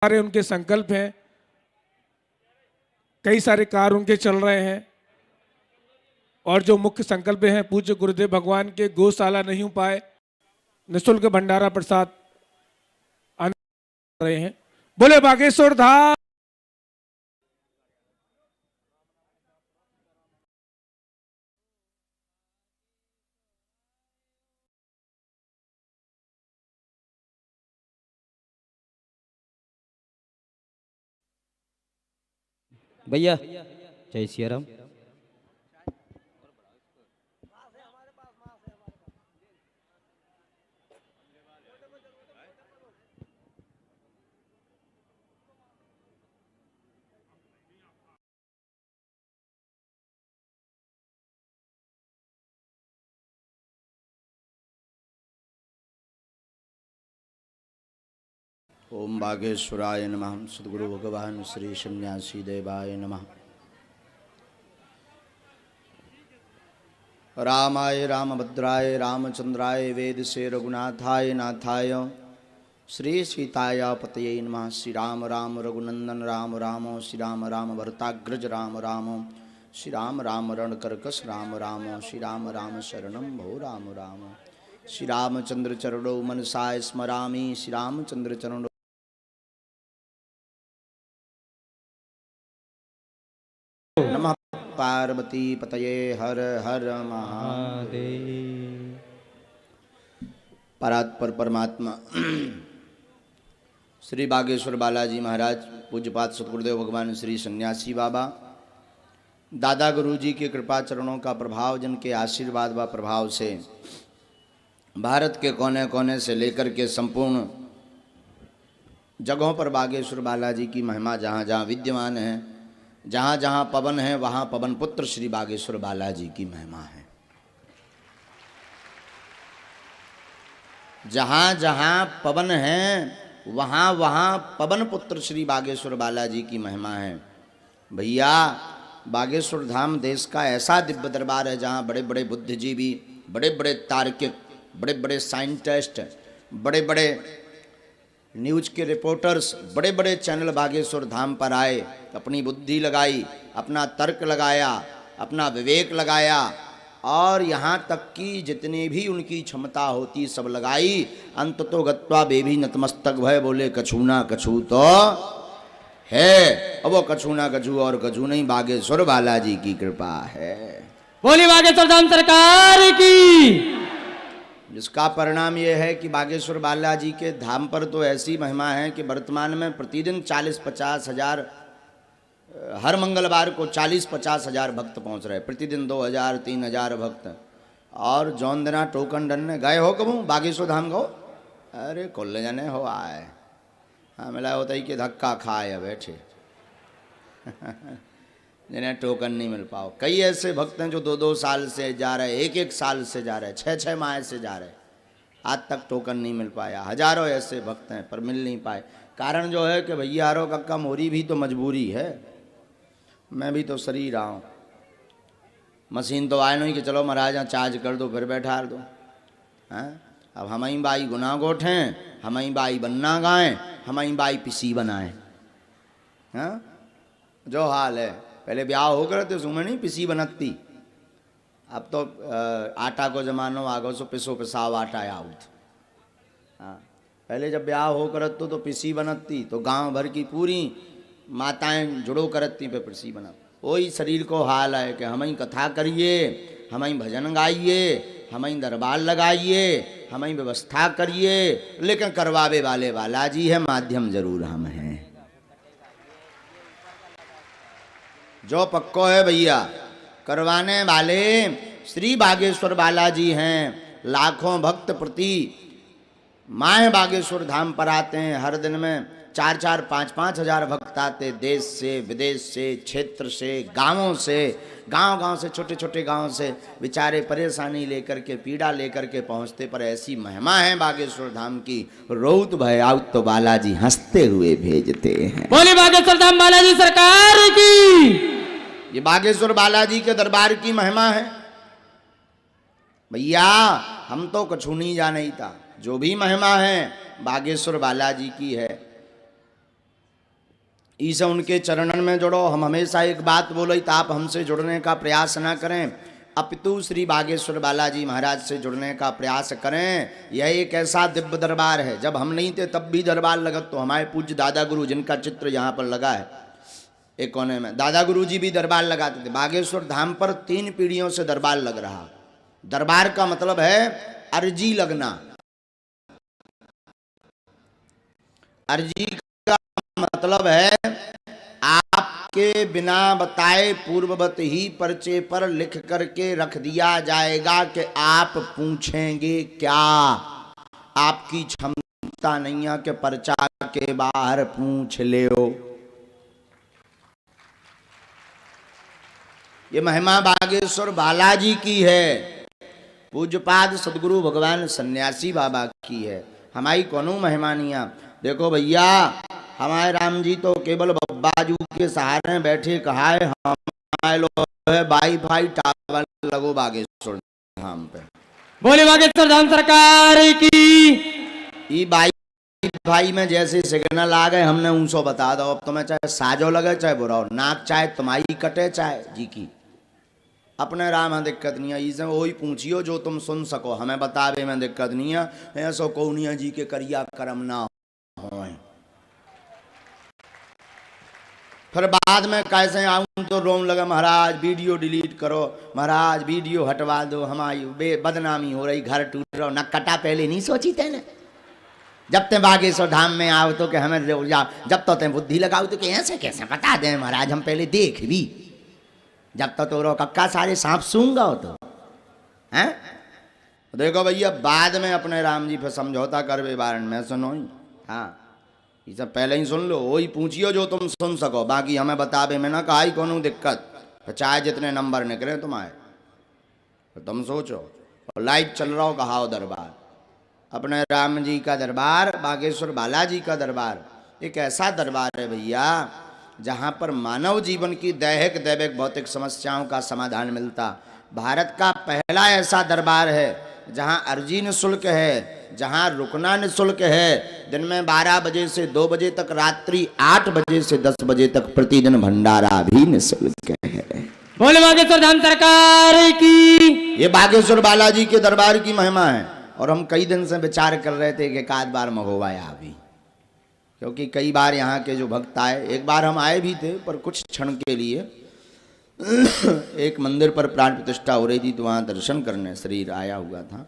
सारे उनके संकल्प हैं, कई सारे कार्य उनके चल रहे हैं और जो मुख्य संकल्प हैं पूज्य गुरुदेव भगवान के गौशाला नहीं हो पाए, निःशुल्क भंडारा प्रसाद आने रहे हैं। बोले बागेश्वर धाम। भैया जय सिया राम। ओम बागेश्वराय नमः। सद्गुरु भगवान श्री सन्यासी देवाय नमः। रामाय रामभद्राय रामचंद्राय वेद से रघुनाथाय नाथाय श्री सीताय पतये नमः। श्री राम राम रघुनंदन राम राम श्री राम राम भरताग्रज राम राम श्री राम राम रणकर्कश राम राम श्री राम राम शरणं भो राम राम। श्री रामचंद्र चरणों मनसाय स्मरामि। श्री रामचंद्र चरणों नमः। पार्वती पतये हर हर महादेव। परात्पर परमात्मा श्री बागेश्वर बालाजी महाराज पूज्यपाद सतगुरुदेव भगवान श्री सन्यासी बाबा दादा गुरु जी के कृपा चरणों का प्रभाव, जन के आशीर्वाद व प्रभाव से भारत के कोने कोने से लेकर के संपूर्ण जगहों पर बागेश्वर बालाजी की महिमा जहाँ जहाँ विद्यमान है, जहाँ जहाँ पवन है वहाँ पवन पुत्र श्री बागेश्वर बालाजी की महिमा है। जहाँ जहाँ पवन है वहाँ वहाँ पवन पुत्र श्री बागेश्वर बालाजी की महिमा है। भैया बागेश्वर धाम देश का ऐसा दिव्य दरबार है जहाँ बड़े बड़े बुद्धिजीवी, बड़े बड़े तार्किक, बड़े बड़े साइंटिस्ट, बड़े बड़े न्यूज़ के रिपोर्टर्स, बड़े बड़े चैनल बागेश्वर धाम पर आए, अपनी बुद्धि लगाई, अपना तर्क लगाया, अपना विवेक लगाया और यहाँ तक कि जितनी भी उनकी क्षमता होती सब लगाई। अंत तो गत्वा बेबी नतमस्तक भय बोले कछु ना कछु तो है। अब वो कछु ना कछु और कछु नहीं, बागेश्वर बालाजी की कृपा है। बोली बागेश्वर धाम सरकार की। जिसका परिणाम ये है कि बागेश्वर बालाजी के धाम पर तो ऐसी महिमा है कि वर्तमान में प्रतिदिन 40-50 हजार, हर मंगलवार को 40-50 हजार भक्त पहुंच रहे, प्रतिदिन 2000-3000 भक्त। और जौन दिना टोकन डन गए हो कबू बागेश्वर धाम गो, अरे कोल्ले जने हो आए, हाँ मिला होता ही कि धक्का खाए बैठे जिन्हें टोकन नहीं मिल पाओ। कई ऐसे भक्त हैं जो 2-2 साल से जा रहे, 1-1 साल से जा रहे, 6-6 माह से जा रहे, आज तक टोकन नहीं मिल पाया। हजारों ऐसे भक्त हैं पर मिल नहीं पाए। कारण जो है कि भैया हारो कक्का मोरी भी तो मजबूरी है, मैं भी तो शरीर रहा हूँ। मशीन तो आए नहीं कि चलो महाराज यहाँ चार्ज कर दो फिर बैठा दो। हैं अब हमारी बाई गुना गोठें, हमारी बाई बन्ना गाएं, हमारी बाई पिसी बनाएं। हाँ जो हाल है, पहले ब्याह हो कर तो सुमे नहीं पिसी बनती, अब तो आटा को जमानो आगो सो पिसो पिसाव आटा आउट। हाँ पहले जब ब्याह हो कर तो पिसी बनती, तो गांव भर की पूरी माताएं जुड़ो करती पे पिसी बना। वही शरीर को हाल है कि हमें कथा करिए, हमें भजन गाइए, हमें दरबार लगाइए, हमें व्यवस्था करिए, लेकिन करवावे वाले बालाजी है, माध्यम जरूर हम हैं। जो पक्को है भैया करवाने वाले श्री बागेश्वर बालाजी हैं। लाखों भक्त प्रति माह बागेश्वर धाम पर आते हैं। हर दिन में 4-4, 5-5 हजार भक्त आते, देश से, विदेश से, क्षेत्र से, गांवों से, गांव से, छोटे छोटे गांव से बेचारे परेशानी लेकर के, पीड़ा लेकर के पहुंचते। पर ऐसी महिमा है बागेश्वर धाम की, रोत भय आउत तो बालाजी हंसते हुए भेजते हैं। बोली बागेश्वर धाम बालाजी सरकार की। ये बागेश्वर बालाजी के दरबार की महिमा है भैया। हम तो कछु नहीं जाने था, जो भी महिमा है बागेश्वर बालाजी की है। इसे उनके चरणन में जुड़ो। हम हमेशा एक बात बोले तो आप हमसे जुड़ने का प्रयास ना करें, अपितु श्री बागेश्वर बालाजी महाराज से जुड़ने का प्रयास करें। यह एक ऐसा दिव्य दरबार है, जब हम नहीं थे तब भी दरबार लगा। तो हमारे पूज्य दादा गुरु जिनका चित्र यहाँ पर लगा है एक कोने में, दादा गुरु जी भी दरबार लगाते थे। बागेश्वर धाम पर 3 पीढ़ियों से दरबार लग रहा। दरबार का मतलब है अर्जी लगना। अर्जी का मतलब है आपके बिना बताए पूर्ववत ही पर्चे पर लिख करके रख दिया जाएगा कि आप पूछेंगे क्या। आपकी क्षमता नहीं है कि पर्चा के बाहर पूछ ले। ये महिमा बागेश्वर बालाजी की है, पूज्यपाद सदगुरु भगवान सन्यासी बाबा की है। हमारी कोनो महिमा नहीं है। देखो भैया, हमारे राम जी तो केवल बब्बाजू के सहारे बैठे कहा है, हमारे लोग है वाईफाई टावर लगो बागेश्वर धाम पे। बोले बागेश्वर धाम सरकार की। वाईफाई में जैसे सिग्नल आ गए हमने उनसे बता दो। अब तुम्हें चाहे साजो लगे चाहे बुरा हो, नाक चाहे तुम्हारी कटे चाहे जी की, अपने राम में दिक्कत नहीं है। इसे वही पूछियो जो तुम सुन सको, हमें बतावे में दिक्कत नहीं है। ऐसो कौनिया जी के करिया कर्म ना हो। फिर बाद में कैसे आऊं तो रोम लगा, महाराज वीडियो डिलीट करो, महाराज वीडियो हटवा दो, हमारी बदनामी हो रही, घर टूट रहा। नक्कटा पहले नहीं सोची थे ना, जब ते बागेश्वर धाम में आओ तो कि हमें जब तो ते बुद्धि लगाओ तो कि ऐसे कैसे बता दें महाराज, हम पहले देख भी। जब तो रो कक्का सारे सांप सूंगा हो तो हैं। देखो भैया, बाद में अपने राम जी फिर समझौता करवे बारण में सुनो ही। हाँ, ये सब पहले ही सुन लो, वही पूछियो जो तुम सुन सको, बाकी हमें बतावे में ना कहा कोनो दिक्कत। चाहे जितने नंबर निकले तुम्हारे, तो तुम सोचो। और लाइव चल रहा हो कहा दरबार, अपने राम जी का दरबार, बागेश्वर बालाजी का दरबार एक ऐसा दरबार है भैया जहाँ पर मानव जीवन की दैहिक दैविक भौतिक समस्याओं का समाधान मिलता। भारत का पहला ऐसा दरबार है जहाँ अर्जी निःशुल्क है, जहाँ रुकना निःशुल्क है। दिन में 12 बजे से 2 बजे तक, रात्रि 8 बजे से 10 बजे तक प्रतिदिन भंडारा भी निःशुल्क है। बोले बागेश्वर धाम सरकार की। ये बागेश्वर बालाजी के दरबार की महिमा है। और हम कई दिन से विचार कर रहे थे कि एक आध बार महोबाया अभी, क्योंकि कई बार यहाँ के जो भक्त आए, एक बार हम आए भी थे पर कुछ क्षण के लिए एक मंदिर पर प्राण प्रतिष्ठा हो रही थी तो वहाँ दर्शन करने शरीर आया हुआ था।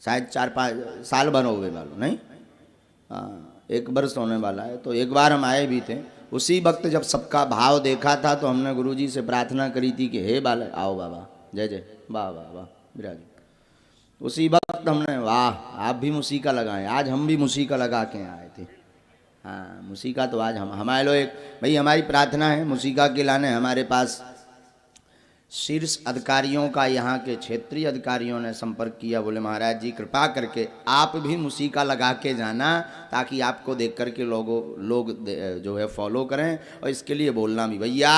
शायद 4-5 साल भर हो गए वालों, नहीं 1 वर्ष होने वाला है। तो एक बार हम आए भी थे। उसी वक्त जब सबका भाव देखा था तो हमने गुरुजी से प्रार्थना करी थी कि हे बालक आओ बाबा, जय जय, वाह वाह वाह विराज। उसी वक्त हमने वाह आप भी मूसिका लगाएं। आज हम भी मूसिका लगा के आए थे। हाँ, मूसिका तो आज हम हमारे लोग एक भाई, हमारी प्रार्थना है मूसिका के लाने। हमारे पास शीर्ष अधिकारियों का, यहाँ के क्षेत्रीय अधिकारियों ने संपर्क किया, बोले महाराज जी कृपा करके आप भी मूसिका लगा के जाना, ताकि आपको देख करके लोग जो है फॉलो करें। और इसके लिए बोलना भी भैया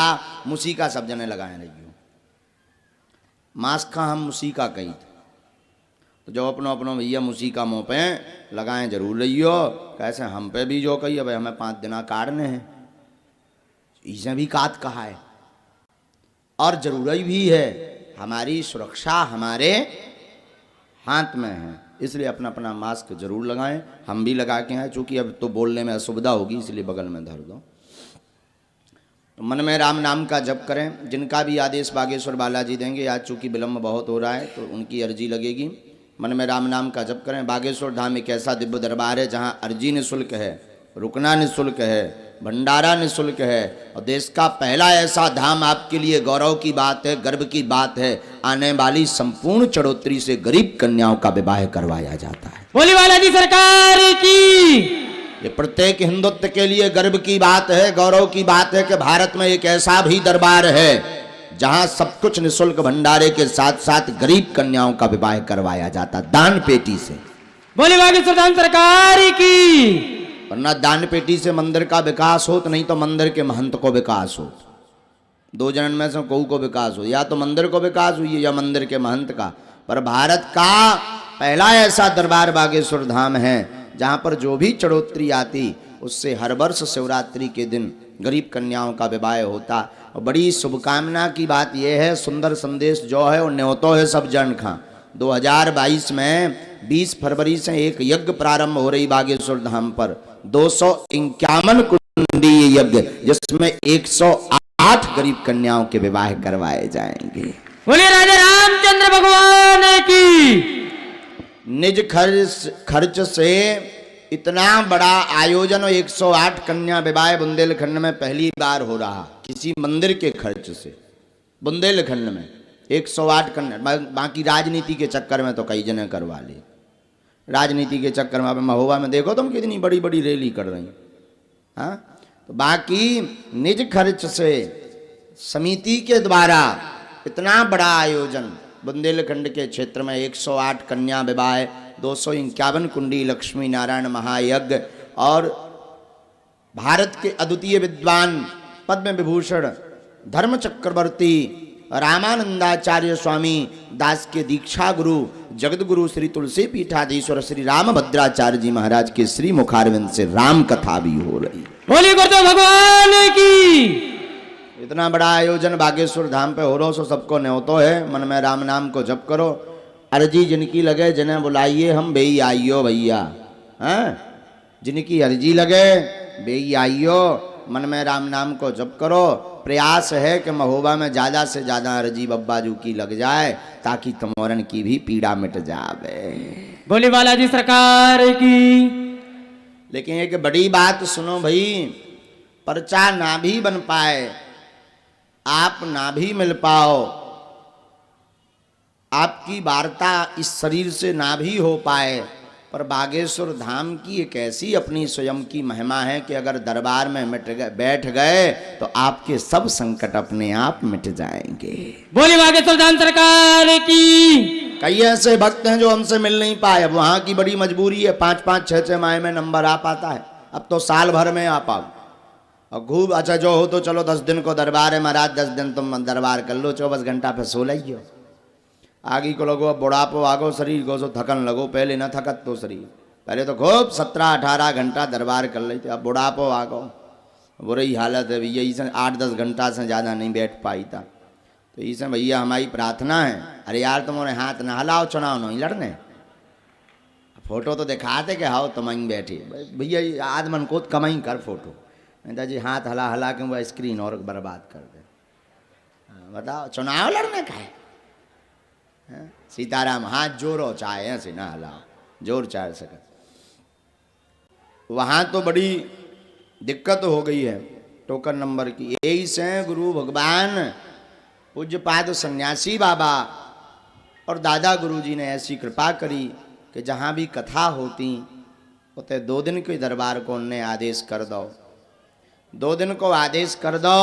मूसिका सब जने लगाए रहियो। मास्क का हम मूसिका कही थे, तो जो अपनो भैया मूसिका मुँह पे लगाएं जरूर रहियो। कैसे हम पे भी जो कही भाई हमें 5 दिन काटने हैं, इसे भी काट कहा है। और जरूरी भी है, हमारी सुरक्षा हमारे हाथ में है, इसलिए अपना अपना मास्क जरूर लगाएं। हम भी लगा के हैं, चूँकि अब तो बोलने में असुविधा होगी इसलिए बगल में धर दो। तो मन में राम नाम का जप करें। जिनका भी आदेश बागेश्वर बालाजी देंगे, आज चूँकि विलम्ब बहुत हो रहा है तो उनकी अर्जी लगेगी। मन में राम नाम का जप करें। बागेश्वर धाम एक ऐसा दिव्य दरबार है जहाँ अर्जी निःशुल्क है, रुकना निःशुल्क है, भंडारा निःशुल्क है। और देश का पहला ऐसा धाम आपके लिए गौरव की बात है, गर्व की बात है। आने वाली संपूर्ण चढ़ोतरी से गरीब कन्याओं का विवाह करवाया जाता है। बोली बालाजी सरकार की। ये प्रत्येक हिंदुत्व के लिए गर्व की बात है, गौरव की बात है कि भारत में एक ऐसा भी दरबार है जहां सब कुछ निःशुल्क भंडारे के साथ साथ गरीब कन्याओं का विवाह करवाया जाता, दान पेटी से। बोली बागेश्वर धाम सरकार की। वरना दान पेटी से मंदिर का विकास हो तो नहीं तो मंदिर के महंत को विकास हो। 2 जनन में से कोई को विकास हो, या तो मंदिर को विकास हुई या मंदिर के महंत का। पर भारत का पहला ऐसा दरबार बागेश्वर धाम है जहाँ पर जो भी चढ़ोतरी आती उससे हर वर्ष शिवरात्रि के दिन गरीब कन्याओं का विवाह होता। और बड़ी शुभकामना की बात यह है, सुंदर संदेश जो है वो न्योतो है सब जन खां। 2022 में 20 फरवरी से एक यज्ञ प्रारंभ हो रही बागेश्वर धाम पर, 251 कुंडी यज्ञ, जिसमें 108 गरीब कन्याओं के विवाह करवाए जाएंगे। बोले राजा रामचंद्र भगवान की। निज खर्च से इतना बड़ा आयोजन और 108 कन्या विवाह बुंदेलखंड में पहली बार हो रहा, किसी मंदिर के खर्च से बुंदेलखंड में 108 कन्या। बाकी राजनीति के चक्कर में तो कई जने करवा ली, राजनीति के चक्कर में। महोबा में देखो तुम कितनी बड़ी बड़ी रैली कर रही, हाँ। तो बाकी निज खर्च से समिति के द्वारा इतना बड़ा आयोजन बुंदेलखंड के क्षेत्र में 108 कन्या विवाह, 251 कुंडी लक्ष्मी नारायण महायज्ञ और भारत के अद्वितीय विद्वान पद्म विभूषण धर्म चक्रवर्ती रामानंदाचार्य स्वामी दास के दीक्षा गुरु जगत गुरु श्री तुलसी पीठाधीश्वर श्री रामभद्राचार्य जी महाराज के श्री मुखारविंद से राम कथा भी हो रही। बोली गुरुदेव भगवान की। इतना बड़ा आयोजन बागेश्वर धाम पे हो रहा, सो सबको न्योतो है, मन में राम नाम को जप करो। अर्जी जिनकी लगे जिन्हें बुलाइए, हम बेई आइयो भैया, हैं। जिनकी अर्जी लगे बेई आइयो, मन में राम नाम को जप करो। प्रयास है कि महोबा में ज़्यादा से ज़्यादा अर्जी बब्बाजू की लग जाए, ताकि तमोरन की भी पीड़ा मिट जावे। बोली बालाजी सरकार की। लेकिन एक बड़ी बात सुनो भाई, पर्चा ना भी बन पाए, आप ना भी मिल पाओ, आपकी वार्ता इस शरीर से ना भी हो पाए, पर बागेश्वर धाम की एक ऐसी अपनी स्वयं की महिमा है कि अगर दरबार में बैठ गए तो आपके सब संकट अपने आप मिट जाएंगे। बोली बागेश्वर धाम सरकार की। कई ऐसे भक्त हैं जो हमसे मिल नहीं पाए, अब वहां की बड़ी मजबूरी है, 5-5, 6-6 माह में नंबर आ पाता है, अब तो साल भर में आ पाओ। और खूब अच्छा जो हो तो चलो 10 दिन को दरबार है महाराज, 10 दिन तुम दरबार कर लो, 24 घंटा पे सो लियो। आगे को लगो बुढ़ापो आगो शरीर को सो थकन लगो, पहले ना थकत तो शरीर, पहले तो खूब 17-18 घंटा दरबार कर लेते, अब बुढ़ापो आगो, बुरी हालत है भैया, इसे 8-10 घंटा से ज़्यादा नहीं बैठ पाई था। तो इसे भैया हमारी प्रार्थना है, अरे यार तुम्हारे हाथ ना हलाओ, चुनाव नहीं लड़ने, फोटो तो दिखाते कि हाओ तुम ही बैठे भैया, आदमन को कमाई कर फोटो, जी हाथ हला हला के वो स्क्रीन और बर्बाद कर दे। बताओ चुनाव लड़ने का है? सीताराम हाथ जोड़ो चाहे ऐसे ना हलाओ, जोर चाहे सके। वहाँ तो बड़ी दिक्कत हो गई है टोकन नंबर की। यही से गुरु भगवान पूज्यपाद सन्यासी बाबा और दादा गुरु जी ने ऐसी कृपा करी कि जहाँ भी कथा होती उतने 2 दिन के दरबार को उनने आदेश कर दो, 2 दिन को आदेश कर दो,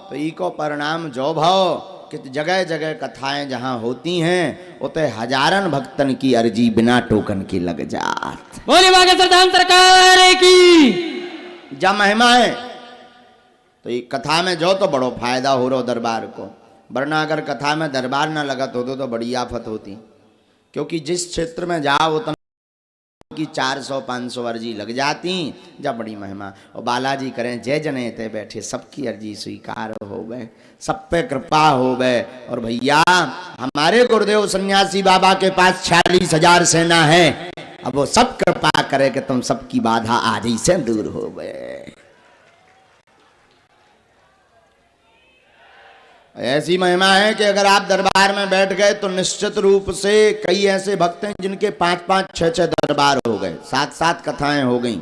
तो ई को परिणाम जो भाव कि जगह जगह कथाएं जहाँ होती हैं उतने हजारन भक्तन की अर्जी बिना टोकन की लग जात। बोली बागेश्वर धाम सरकार की। जा महिमा है तो ये कथा में जो तो बड़ो फायदा हो रहा दरबार को, वरना अगर कथा में दरबार ना लगत होतो तो बड़ी आफत होती। क्योंकि जिस क्षेत्र में जाओ उतना की 400-500 अर्जी लग जाती, जब बड़ी महिमा। और बालाजी करें जय जने ते बैठे, सबकी अर्जी स्वीकार हो गए, सब पे कृपा हो गए। और भैया हमारे गुरुदेव सन्यासी बाबा के पास 46,000 सेना है, अब वो सब कृपा करे कि तुम सबकी बाधा आज ही से दूर हो गए। ऐसी महिमा है कि अगर आप दरबार में बैठ गए तो निश्चित रूप से कई ऐसे भक्त हैं जिनके 5-5, 6-6 दरबार हो गए, 7-7 कथाएं हो गई,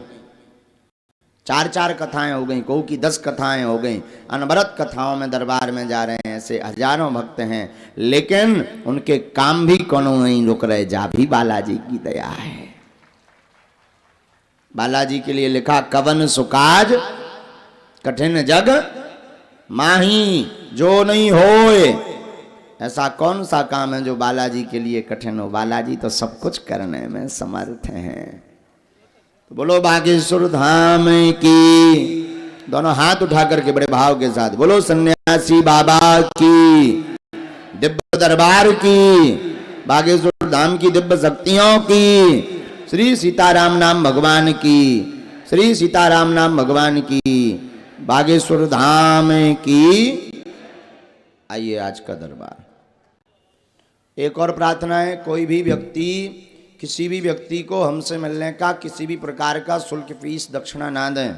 4-4 कथाएं हो गई, कोई की 10 कथाएं हो गई, अनवरत कथाओं में दरबार में जा रहे हैं। ऐसे हजारों भक्त हैं, लेकिन उनके काम भी कोनो नहीं रुक रहे, जा भी बालाजी की दया है। बालाजी के लिए लिखा कवन सुकाज कठिन जग माही जो नहीं होए। ऐसा कौन सा काम है जो बालाजी के लिए कठिन हो? बालाजी तो सब कुछ करने में समर्थ हैं। तो बोलो बागेश्वर धाम की। दोनों हाथ उठा करके बड़े भाव के साथ बोलो सन्यासी बाबा की, दिव्य दरबार की, बागेश्वर धाम की दिव्य शक्तियों की, श्री सीताराम नाम भगवान की। श्री सीताराम नाम भगवान की, बागेश्वर धाम की। आइए आज का दरबार। एक और प्रार्थना है, कोई भी व्यक्ति किसी भी व्यक्ति को हमसे मिलने का किसी भी प्रकार का शुल्क फीस दक्षिणा ना दें।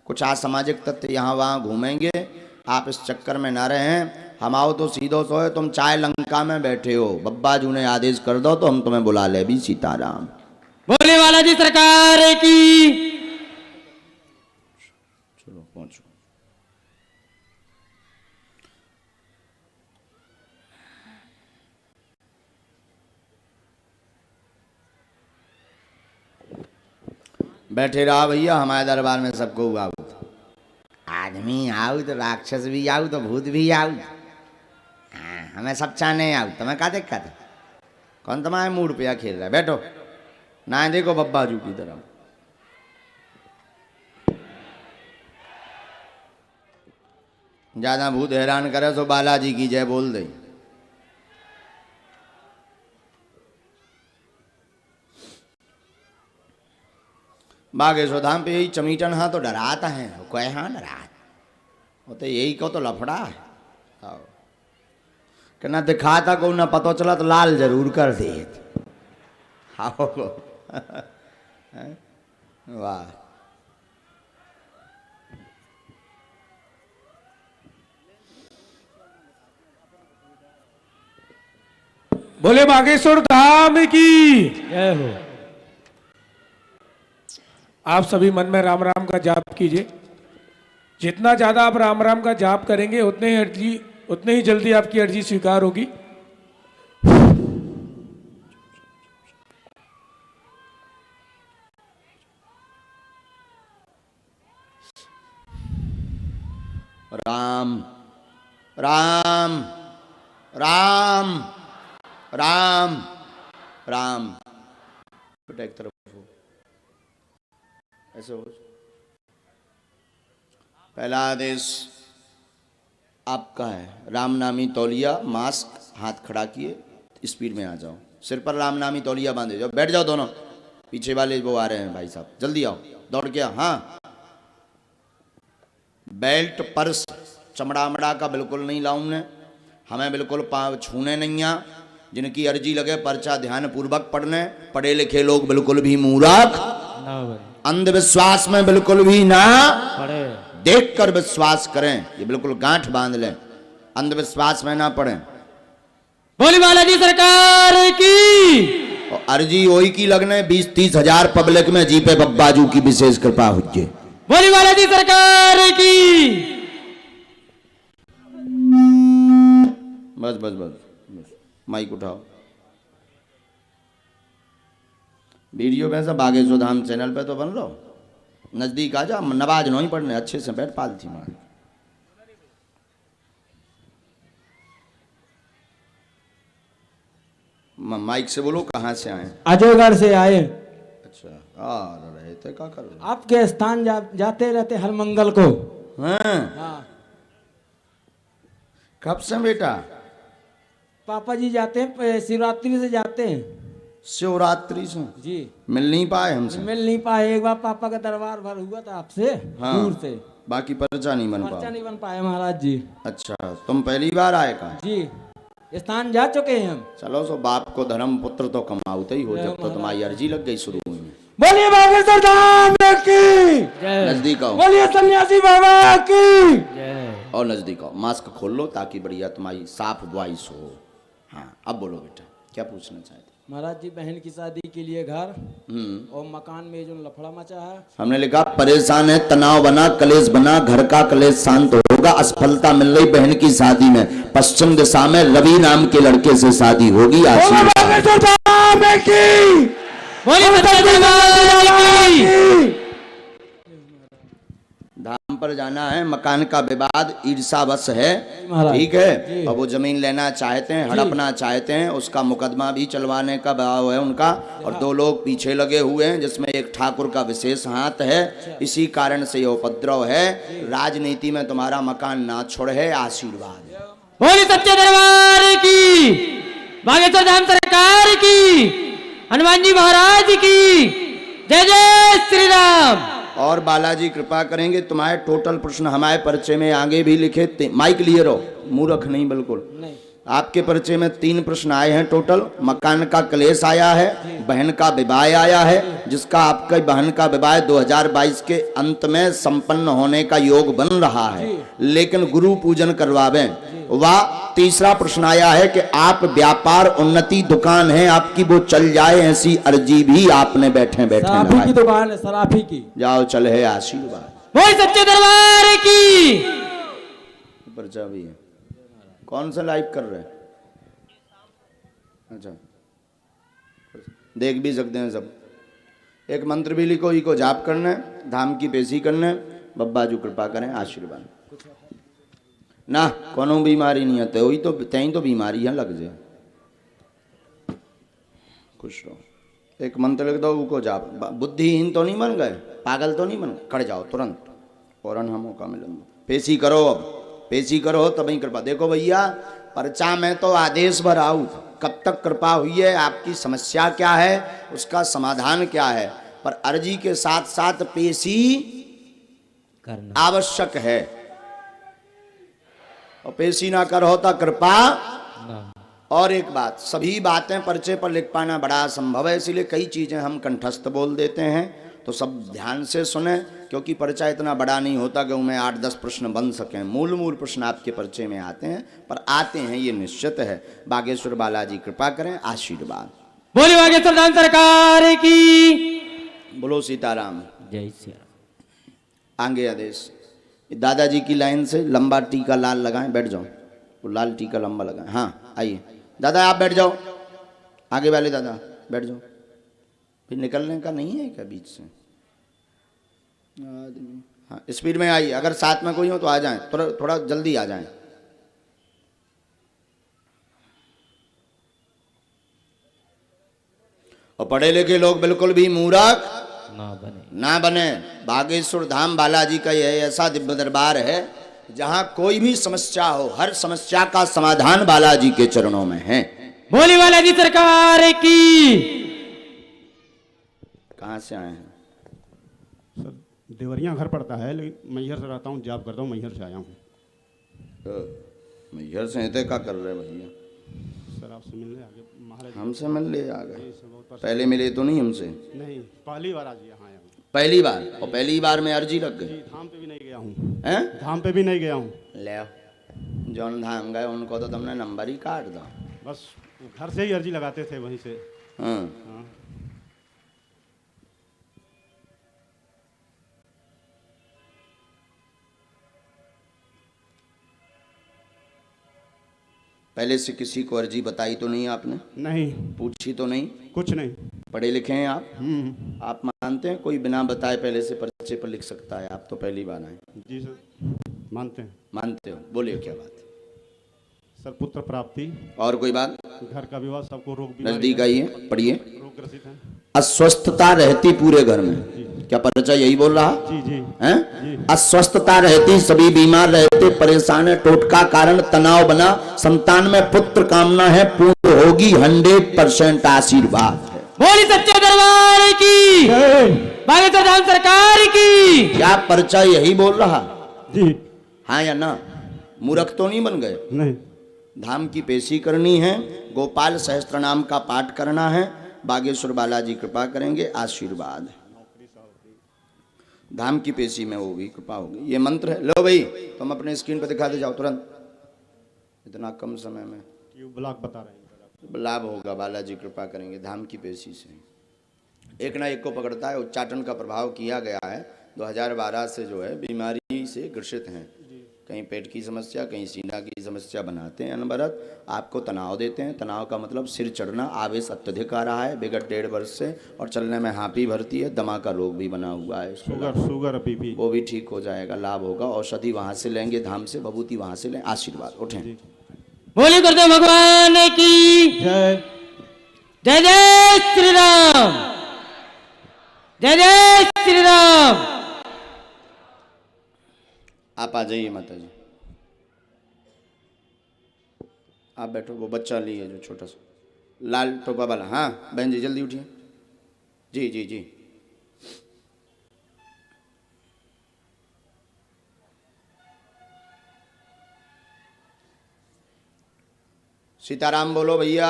कुछ असामाजिक तत्व यहाँ वहाँ घूमेंगे, आप इस चक्कर में ना रहें। हम आओ तो सीधो सोए, तुम चाहे लंका में बैठे हो, बब्बा जू ने आदेश कर दो तो हम तुम्हें बुला ले भी। सीताराम। बोले बालाजी सरकार की। चलो पहुंचो। बैठे रहा भैया, हमारे दरबार में सबको हुआ, आदमी आऊ तो राक्षस भी आऊ तो भूत भी आऊ, हमें सब चाहने आऊ, तुम्हें क्या दिक्कत है? कौन तुम्हारे मूड पे खेल रहा है? बैठो ना, देखो बब्बा जू की तरफ। ज्यादा भूत हैरान करे तो बालाजी की जय बोल दे। बागेश्वर धाम पे यही चमीटन हाँ तो डराता है, कोई हाँ डराता, वो तो यही को तो लफड़ा है कि ना दिखाता को ना पता चला तो लाल जरूर कर दे। आओ वाह। बोले बागेश्वर धाम की जय हो। आप सभी मन में राम राम का जाप कीजिए। जितना ज्यादा आप राम राम का जाप करेंगे उतने ही जल्दी आपकी अर्जी स्वीकार होगी। राम राम राम राम राम। बेटा एक तरफ हो, ऐसे हो। पहला आदेश आपका है, राम नामी तौलिया, मास्क, हाथ खड़ा किए, स्पीड में आ जाओ। सिर पर राम नामी तौलिया बांधे जाओ। बैठ जाओ दोनों, पीछे वाले वो आ रहे हैं भाई साहब, जल्दी आओ, दौड़ के आओ। हाँ, बेल्ट पर्स चमड़ा अमड़ा का बिल्कुल नहीं लाऊंने, हमें बिल्कुल पाँव छूने नहीं आ। जिनकी अर्जी लगे पर्चा ध्यान पूर्वक पढ़ने, पढ़े लिखे लोग बिल्कुल भी मूर्ख, अंधविश्वास में बिल्कुल भी ना पढ़े, देख कर विश्वास करें, ये बिल्कुल गांठ बांध लें, अंधविश्वास में ना पढ़ें। बोली बालाजी सरकार की। और अर्जी वही की लगने 20-30 हजार पब्लिक में जी पे बब्बाजू की विशेष कृपा हुई। बोली बालाजी सरकार की। बस बस बस बस, माइक उठाओ। वीडियो पे सब बागेश्वर धाम चैनल पे तो बन लो, नजदीक आ जा, नवाज नहीं पढ़ने, अच्छे से बैठ पालथी मार। माइक से बोलो, कहाँ से आए? अजयगढ़ से आए। अच्छा, आ रहे थे, क्या कर रहे? आपके स्थान जाते रहते हर मंगल को। हाँ। कब से बेटा? पापा जी जाते हैं, शिवरात्रि से जाते हैं। शिवरात्रि से जी। मिल नहीं पाए हमसे? मिल नहीं पाए। एक बार पापा का दरबार भर हुआ था आपसे, हाँ, दूर से, बाकी पर्चा नहीं बन पर्चा पाया। नहीं बन पाया महाराज जी। अच्छा, तुम पहली बार आए कहाँ? जी, स्थान जा चुके हैं हम। चलो, सो बाप को धर्म पुत्र तो कमाते ही हो, जब तो तुम्हारी अर्जी लग गई शुरू में। बोलिए बागेश्वर धाम की। नजदीक आओ। बोलिए सन्यासी बाबा की। और नजदीक आओ, मास्क खोल लो ताकि बढ़िया तुम्हारी साफ वॉइस हो। हाँ, अब बोलो बेटा, क्या पूछना चाहते? महाराज जी, बहन की शादी के लिए घर और मकान में जो लफड़ा मचा है, हमने लिखा परेशान है, तनाव बना, कलेश बना, घर का कलेश शांत होगा, असफलता मिल रही बहन की शादी में, पश्चिम दिशा में रवि नाम के लड़के से शादी होगी। धाम पर जाना है, मकान का विवाद ईर्षावश है, ठीक है, और वो जमीन लेना चाहते हैं, हड़पना चाहते हैं, उसका मुकदमा भी चलवाने का भाव है उनका, और 2 लोग पीछे लगे हुए हैं जिसमें एक ठाकुर का विशेष हाथ है। इसी कारण से ये उपद्रव है। राजनीति में तुम्हारा मकान ना छोड़े, आशीर्वाद। बोली सच्चे दरबार की, बागेश्वर धाम सरकार की, हनुमान जी महाराज की जय। जय श्री राम। और बालाजी कृपा करेंगे तुम्हारे टोटल प्रश्न हमारे परिचय में आगे भी लिखे। माइक लिए रहो, मूर्ख नहीं बिल्कुल। नहीं। आपके परिचय में 3 प्रश्न आए हैं टोटल। मकान का क्लेश आया है, बहन का विवाह आया है, जिसका आपका बहन का विवाह 2022 के अंत में संपन्न होने का योग बन रहा है, लेकिन गुरु पूजन करवावें। वह तीसरा प्रश्न आया है कि आप व्यापार उन्नति दुकान है आपकी, वो चल जाए, ऐसी अर्जी भी आपने बैठे बैठे सराफी की लगाई। दुकान है, सराफी की। जाओ चल है आशीर्वाद। बोल सच्चे दरबार की। पर्चा भी है। कौन सा लाइव कर रहे हैं? अच्छा, देख भी सकते हैं सब। एक मंत्र भी लिखो, इको जाप करना है, धाम की पेशी करना है, बब्बा जो कृपा करें, आशीर्वाद ना। कोनो बीमारी नहीं है, वही तो तई तो बीमारी है लग जाए। खुश रहो। एक मंत्र लिख दो, उको जाप। बुद्धिहीन तो नहीं बन गए, पागल तो नहीं बन गए, खड़ जाओ तुरंत, फौरन हम मौका मिलेंगे। पेशी करो, अब पेशी करो तभी कृपा। देखो भैया, पर्चा में तो आदेश भर आउट, कब तक कृपा हुई है, आपकी समस्या क्या है, उसका समाधान क्या है, पर अर्जी के साथ साथ पेशी करना आवश्यक है। और पेशी ना करो तो कृपा ना। और एक बात, सभी बातें पर्चे पर लिख पाना बड़ा असंभव है, इसीलिए कई चीजें हम कंठस्थ बोल देते हैं, तो सब ध्यान से सुने, क्योंकि पर्चा इतना बड़ा नहीं होता कि उनमें 8-10 प्रश्न बन सकें। मूल प्रश्न आपके पर्चे में आते हैं, पर आते हैं ये निश्चित है। बागेश्वर बालाजी कृपा करें, आशीर्वाद। बोली बागेश्वर धाम सरकार की। बोलो सीताराम। जय श्री राम। आगे आदेश। दादाजी की लाइन से लंबा टीका लाल लगाएं, बैठ जाओ। वो लाल टीका लंबा लगाएं। हाँ आइए दादा, आप बैठ जाओ। आगे वाले दादा बैठ जाओ। फिर निकलने का नहीं है क्या बीच से आदमी? हाँ स्पीड में आइए, अगर साथ में कोई हो तो आ जाएं, थोड़ा जल्दी आ जाएं। और पढ़े लिखे लोग बिल्कुल भी मूर्ख ना बने। बागेश्वर धाम बालाजी का यह ऐसा दिव्य दरबार है जहां कोई भी समस्या हो, हर समस्या का समाधान बालाजी के चरणों में है। बोली बालाजी सरकार की। कहां से आए हैं? सर देवरिया घर पड़ता है, लेकिन मैहर से रहता हूँ, जॉब करता हूँ, मैहर से आया हूँ। मैहर से इतने का कर रहे हैं भैया? सर आपसे मिलने आगे महाराज। हमसे मिल ले आ गए, पहले मिले तो नहीं हमसे? नहीं, पहली बार आज यहाँ आया हूँ। पहली बार? और पहली बार में अर्जी लग गई? धाम पे भी नहीं गया हूँ। हैं? धाम पे भी नहीं गया हूँ। ले जौन धाम गए उनको तो तुमने नंबर ही काट दो। बस घर से ही अर्जी लगाते थे वहीं से। हाँ हाँ। पहले से किसी को अर्जी बताई तो नहीं आपने? नहीं, पूछी तो नहीं? कुछ नहीं। पढ़े लिखे हैं आप? आप मानते हैं कोई बिना बताए पहले से पर्चे पर लिख सकता है? आप तो पहली बार आए। जी सर, मानते हैं। मानते हो? बोलिए क्या बात है? सर पुत्र प्राप्ति और कोई बात? घर का विवाह, सबको रोग नजदीक आइए, पढ़िए। रोग ग्रसित है। अस्वस्थता रहती पूरे घर में, क्या पर्चा यही बोल रहा जी जी है? अस्वस्थता रहती, सभी बीमार रहते, परेशान है, टोटका कारण तनाव बना, संतान में पुत्र कामना है, पूर्ण होगी, 100% आशीर्वाद है। बोली सच्चे दरबार की। बागेश्वर धाम सरकार की। क्या पर्चा यही बोल रहा? जी। हाँ या ना? मूर्ख तो नहीं बन गए? नहीं। धाम की पेशी करनी है, गोपाल सहस्त्र नाम का पाठ करना है, बागेश्वर बालाजी कृपा करेंगे, आशीर्वाद। धाम की पेशी में होगी, कृपा होगी। ये मंत्र है, लो भाई तुम अपने स्क्रीन पर दिखा दे जाओ तुरंत, इतना कम समय में। ब्लॉक बता रहे हैं। लाभ होगा, बालाजी कृपा करेंगे धाम की पेशी से। एक ना एक को पकड़ता है, उच्चाटन का प्रभाव किया गया है। 2012 से जो है बीमारी से ग्रसित हैं, कहीं पेट की समस्या, कहीं सीना की समस्या बनाते हैं अनवरत, आपको तनाव देते हैं। तनाव का मतलब सिर चढ़ना, आवेश अत्यधिक आ रहा है विगत 1.5 वर्ष से, और चलने में हाँपी भरती है, दमा का रोग भी बना हुआ है, शुगर बीपी, वो भी ठीक हो जाएगा, लाभ होगा। औषधि वहाँ से लेंगे धाम से, भभूति वहाँ से लें, आशीर्वाद। उठें। बोली गुरुदेव भगवान की जय। जय जय श्री राम। जय जय श्री राम। आप आ जाइए माता जी, आप बैठो। वो बच्चा लिए जो छोटा सा लाल टोपा वाला, हाँ बहन जी जल्दी उठिए। जी जी जी, सीताराम बोलो भैया।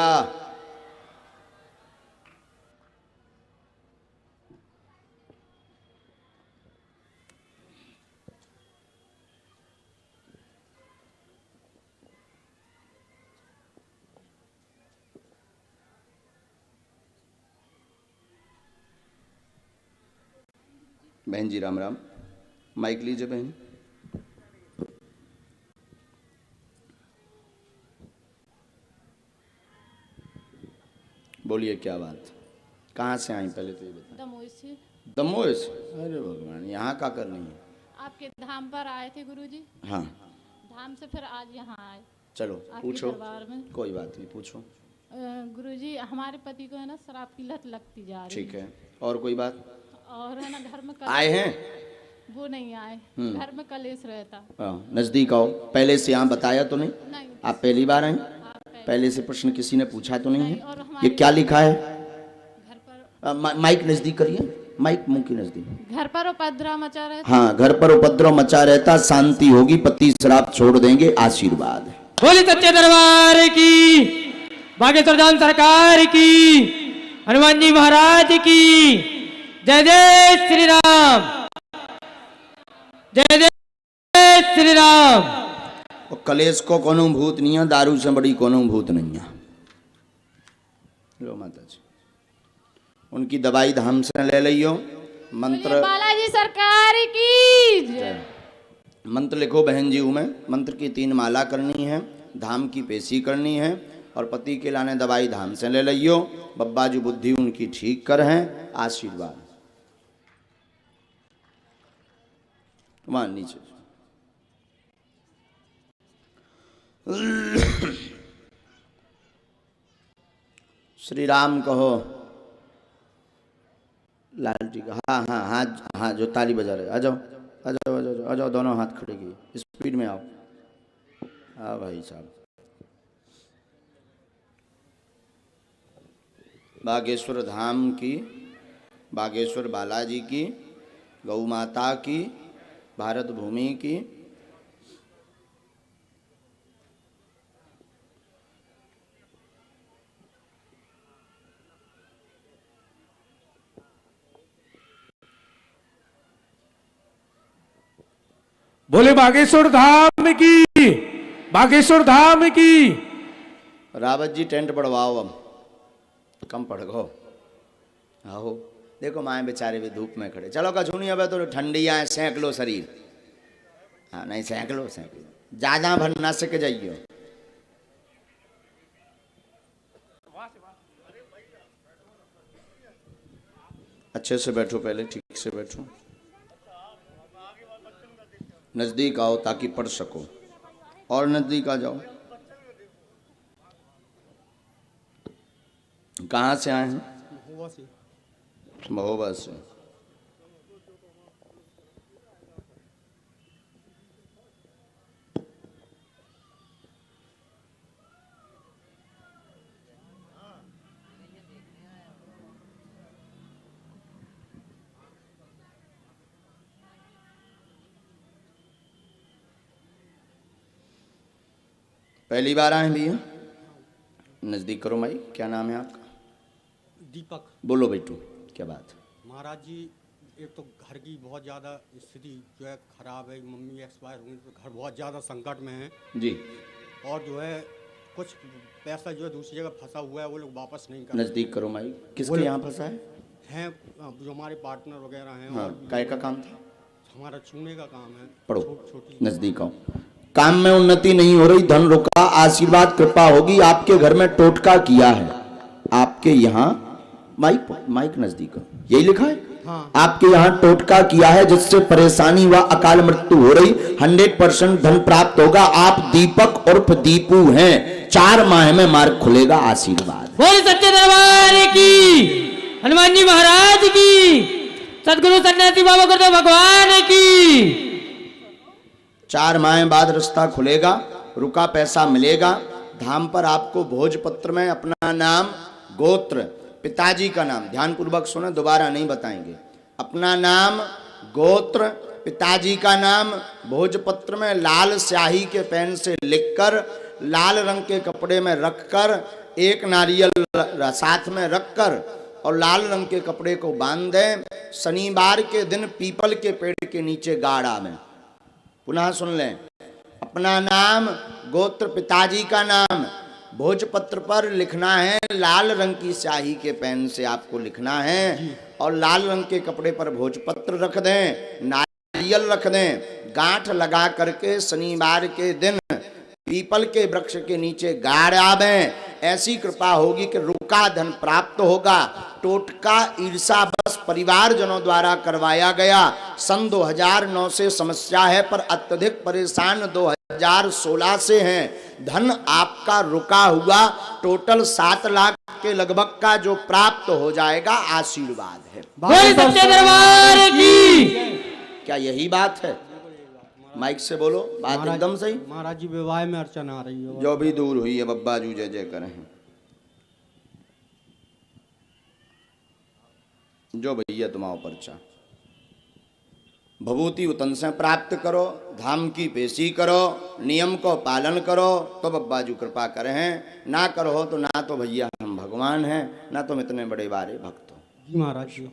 बहन जी राम राम। माइक लीजिए बहन। बोलिए क्या बात, कहाँ से आई पहले तो ये बताओ। दमोह से। दमोह से? अरे भगवान, यहाँ का करनी है? आपके धाम पर आए थे गुरुजी। हाँ, धाम से फिर आज यहाँ आए। चलो आपके पूछो। दरबार में। कोई बात नहीं, पूछो। गुरुजी हमारे पति को है ना शराब की लत लगती जा रही ठीक है, और कोई बात? और है ना घर में आए हैं? वो नहीं आए, घर में कलेश रहता। नजदीक आओ। पहले से यहाँ बताया तो नहीं? नहीं। आप पहली बार आए? आप पहले से प्रश्न किसी ने पूछा तो नहीं नहीं, है? और ये हमारे क्या लिखा है? घर पर माइक नजदीक करिए, माइक मुंह के नजदीक। घर पर उपद्रव मचा रहता। हाँ, घर पर उपद्रव मचा रहता, शांति होगी, पति शराब छोड़ देंगे, आशीर्वाद। बोले सच्चे दरबार की, बागेश्वर धाम सरकार की, हनुमान जी महाराज की जय जय श्री राम, जय जय श्री राम। और कलेश को कोनो भूत नहीं है, दारू से बड़ी कोनो भूत नहीं है। लो माता जी, उनकी दवाई धाम से ले लियो। मंत्र बालाजी सरकार की जय। मंत्र लिखो बहन जी में। मंत्र की 3 माला करनी है, धाम की पेशी करनी है, और पति के लाने दवाई धाम से ले लियो। बब्बा जी बुद्धि उनकी ठीक कर हैं, आशीर्वाद। वहां नीचे श्री राम कहो। लाल जी का हाँ हाँ हाँ हाँ, जो ताली बजा रहे, आ जाओ आ जाओ आ जाओ आ जाओ, दोनों हाथ खड़े किए, स्पीड में आओ। हाँ भाई साहब। बागेश्वर धाम की, बागेश्वर बालाजी की, गौ माता की, भारत भूमि की, बोले बागेश्वर धाम की, बागेश्वर धाम की। रावत जी टेंट बढ़वाओ, अब कम पड़ गो। आओ देखो माए बेचारे भी धूप में खड़े। चलो कछुनी, अब तो ठंडी आए, सेंक लो शरीर। हाँ नहीं, सेंक लो सेंक लो, ज्यादा भर ना सके जाइयो। अच्छे से बैठो, पहले ठीक से बैठो। नजदीक आओ ताकि पढ़ सको, और नजदीक आ जाओ। कहाँ से आए हैं? महोबा से। पहली बार आए भैया? नजदीक करो माई। क्या नाम है आपका? दीपक। बोलो बेटू, क्या बात? महाराज जी, एक तो घर की बहुत ज़्यादा स्थिति जो है खराब है, मम्मी एक्सपायर हुई तो घर बहुत ज़्यादा संकट में है जी। और जो है कुछ पैसा जो है दूसरी जगह फंसा हुआ है, वो लोग वापस नहीं कर। नजदीक करो माई। किसके यहाँ फंसा है? हैं जो हमारे पार्टनर वगैरह हैं। हाँ, और काय का काम था? हमारा चूने का काम है। पढ़ो, छोटी नजदीक आओ। काम में उन्नति नहीं हो रही, धन रुका, आशीर्वाद कृपा होगी। आपके घर में टोटका किया है, आपके यहाँ माइक माइक नजदीक, यही लिखा है। हाँ। आपके यहाँ टोटका किया है, जिससे परेशानी व अकाल मृत्यु हो रही। 100% धन प्राप्त होगा। आप दीपक उर्फ दीपू हैं। 4 माह में मार्ग खुलेगा, आशीर्वाद। बोले सच्चे दरबार की, हनुमान जी महाराज की, सदगुरु सन्यासी बाबा गुरुदेव भगवान की। 4 माह बाद रास्ता खुलेगा, रुका पैसा मिलेगा। धाम पर आपको भोजपत्र में अपना नाम, गोत्र, पिताजी का नाम, ध्यान पूर्वक सुने, दोबारा नहीं बताएंगे। अपना नाम, गोत्र, पिताजी का नाम भोजपत्र में लाल स्याही के पेन से लिखकर लाल रंग के कपड़े में रखकर, एक नारियल साथ में रखकर और लाल रंग के कपड़े को बांध दें। शनिवार के दिन पीपल के पेड़ के नीचे गाड़ा में, पुनः सुन लें, अपना नाम, गोत्र, पिताजी का नाम भोजपत्र पर लिखना है। लाल रंग की स्याही के पेन से आपको लिखना है और लाल रंग के कपड़े पर भोजपत्र रख दें, नारियल रख दें, गांठ लगा करके शनिवार के दिन पीपल के वृक्ष के नीचे गाड़ आवें। ऐसी कृपा होगी कि रुका धन प्राप्त होगा। टोटका ईर्षा बस परिवारजनों द्वारा करवाया गया। सन 2009 से समस्या है पर अत्यधिक परेशान 2016 से हैं। धन आपका रुका हुआ टोटल 7 लाख के लगभग का जो प्राप्त हो जाएगा, आशीर्वाद है। बोल सच्चे दरबार की। क्या यही बात है? माइक से बोलो, बात एकदम सही। महाराज जी विवाह में अर्चना आ रही है। जो भी दूर हुई है बब्बा जू जय जय करें। जो भैया तुम्हारा पर्चा भभूति उतन से प्राप्त करो, धाम की पेशी करो, नियम को पालन करो तो बब्बा जू कृपा करें। ना करो तो ना तो भैया हम भगवान हैं, ना तुम इतने बड़े बारे भक्त हो। जी महाराज जी।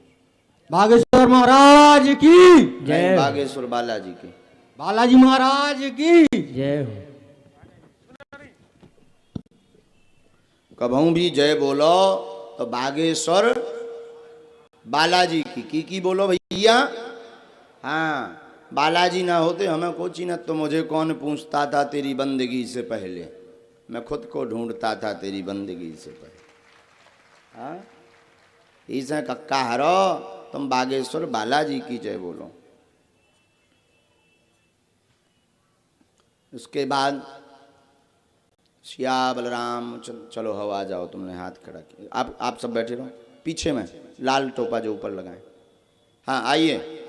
बागेश्वर महाराज की जय। बागेश्वर बालाजी की, बालाजी महाराज की जय हो। कभू भी जय बोलो तो बागेश्वर बालाजी की बोलो भैया। हाँ, बालाजी ना होते हमें कुछ ही न, तो मुझे कौन पूछता था तेरी बंदगी से पहले, मैं खुद को ढूंढता था तेरी बंदगी से पहले। हाँ, इसे कक्का हरो, तुम बागेश्वर बालाजी की जय बोलो। उसके बाद सिया बलराम, चलो हवा आ जाओ, तुमने हाथ खड़ा किया। आप सब बैठे रहो पीछे में, लाल टोपा जो ऊपर लगाए। हाँ आइए,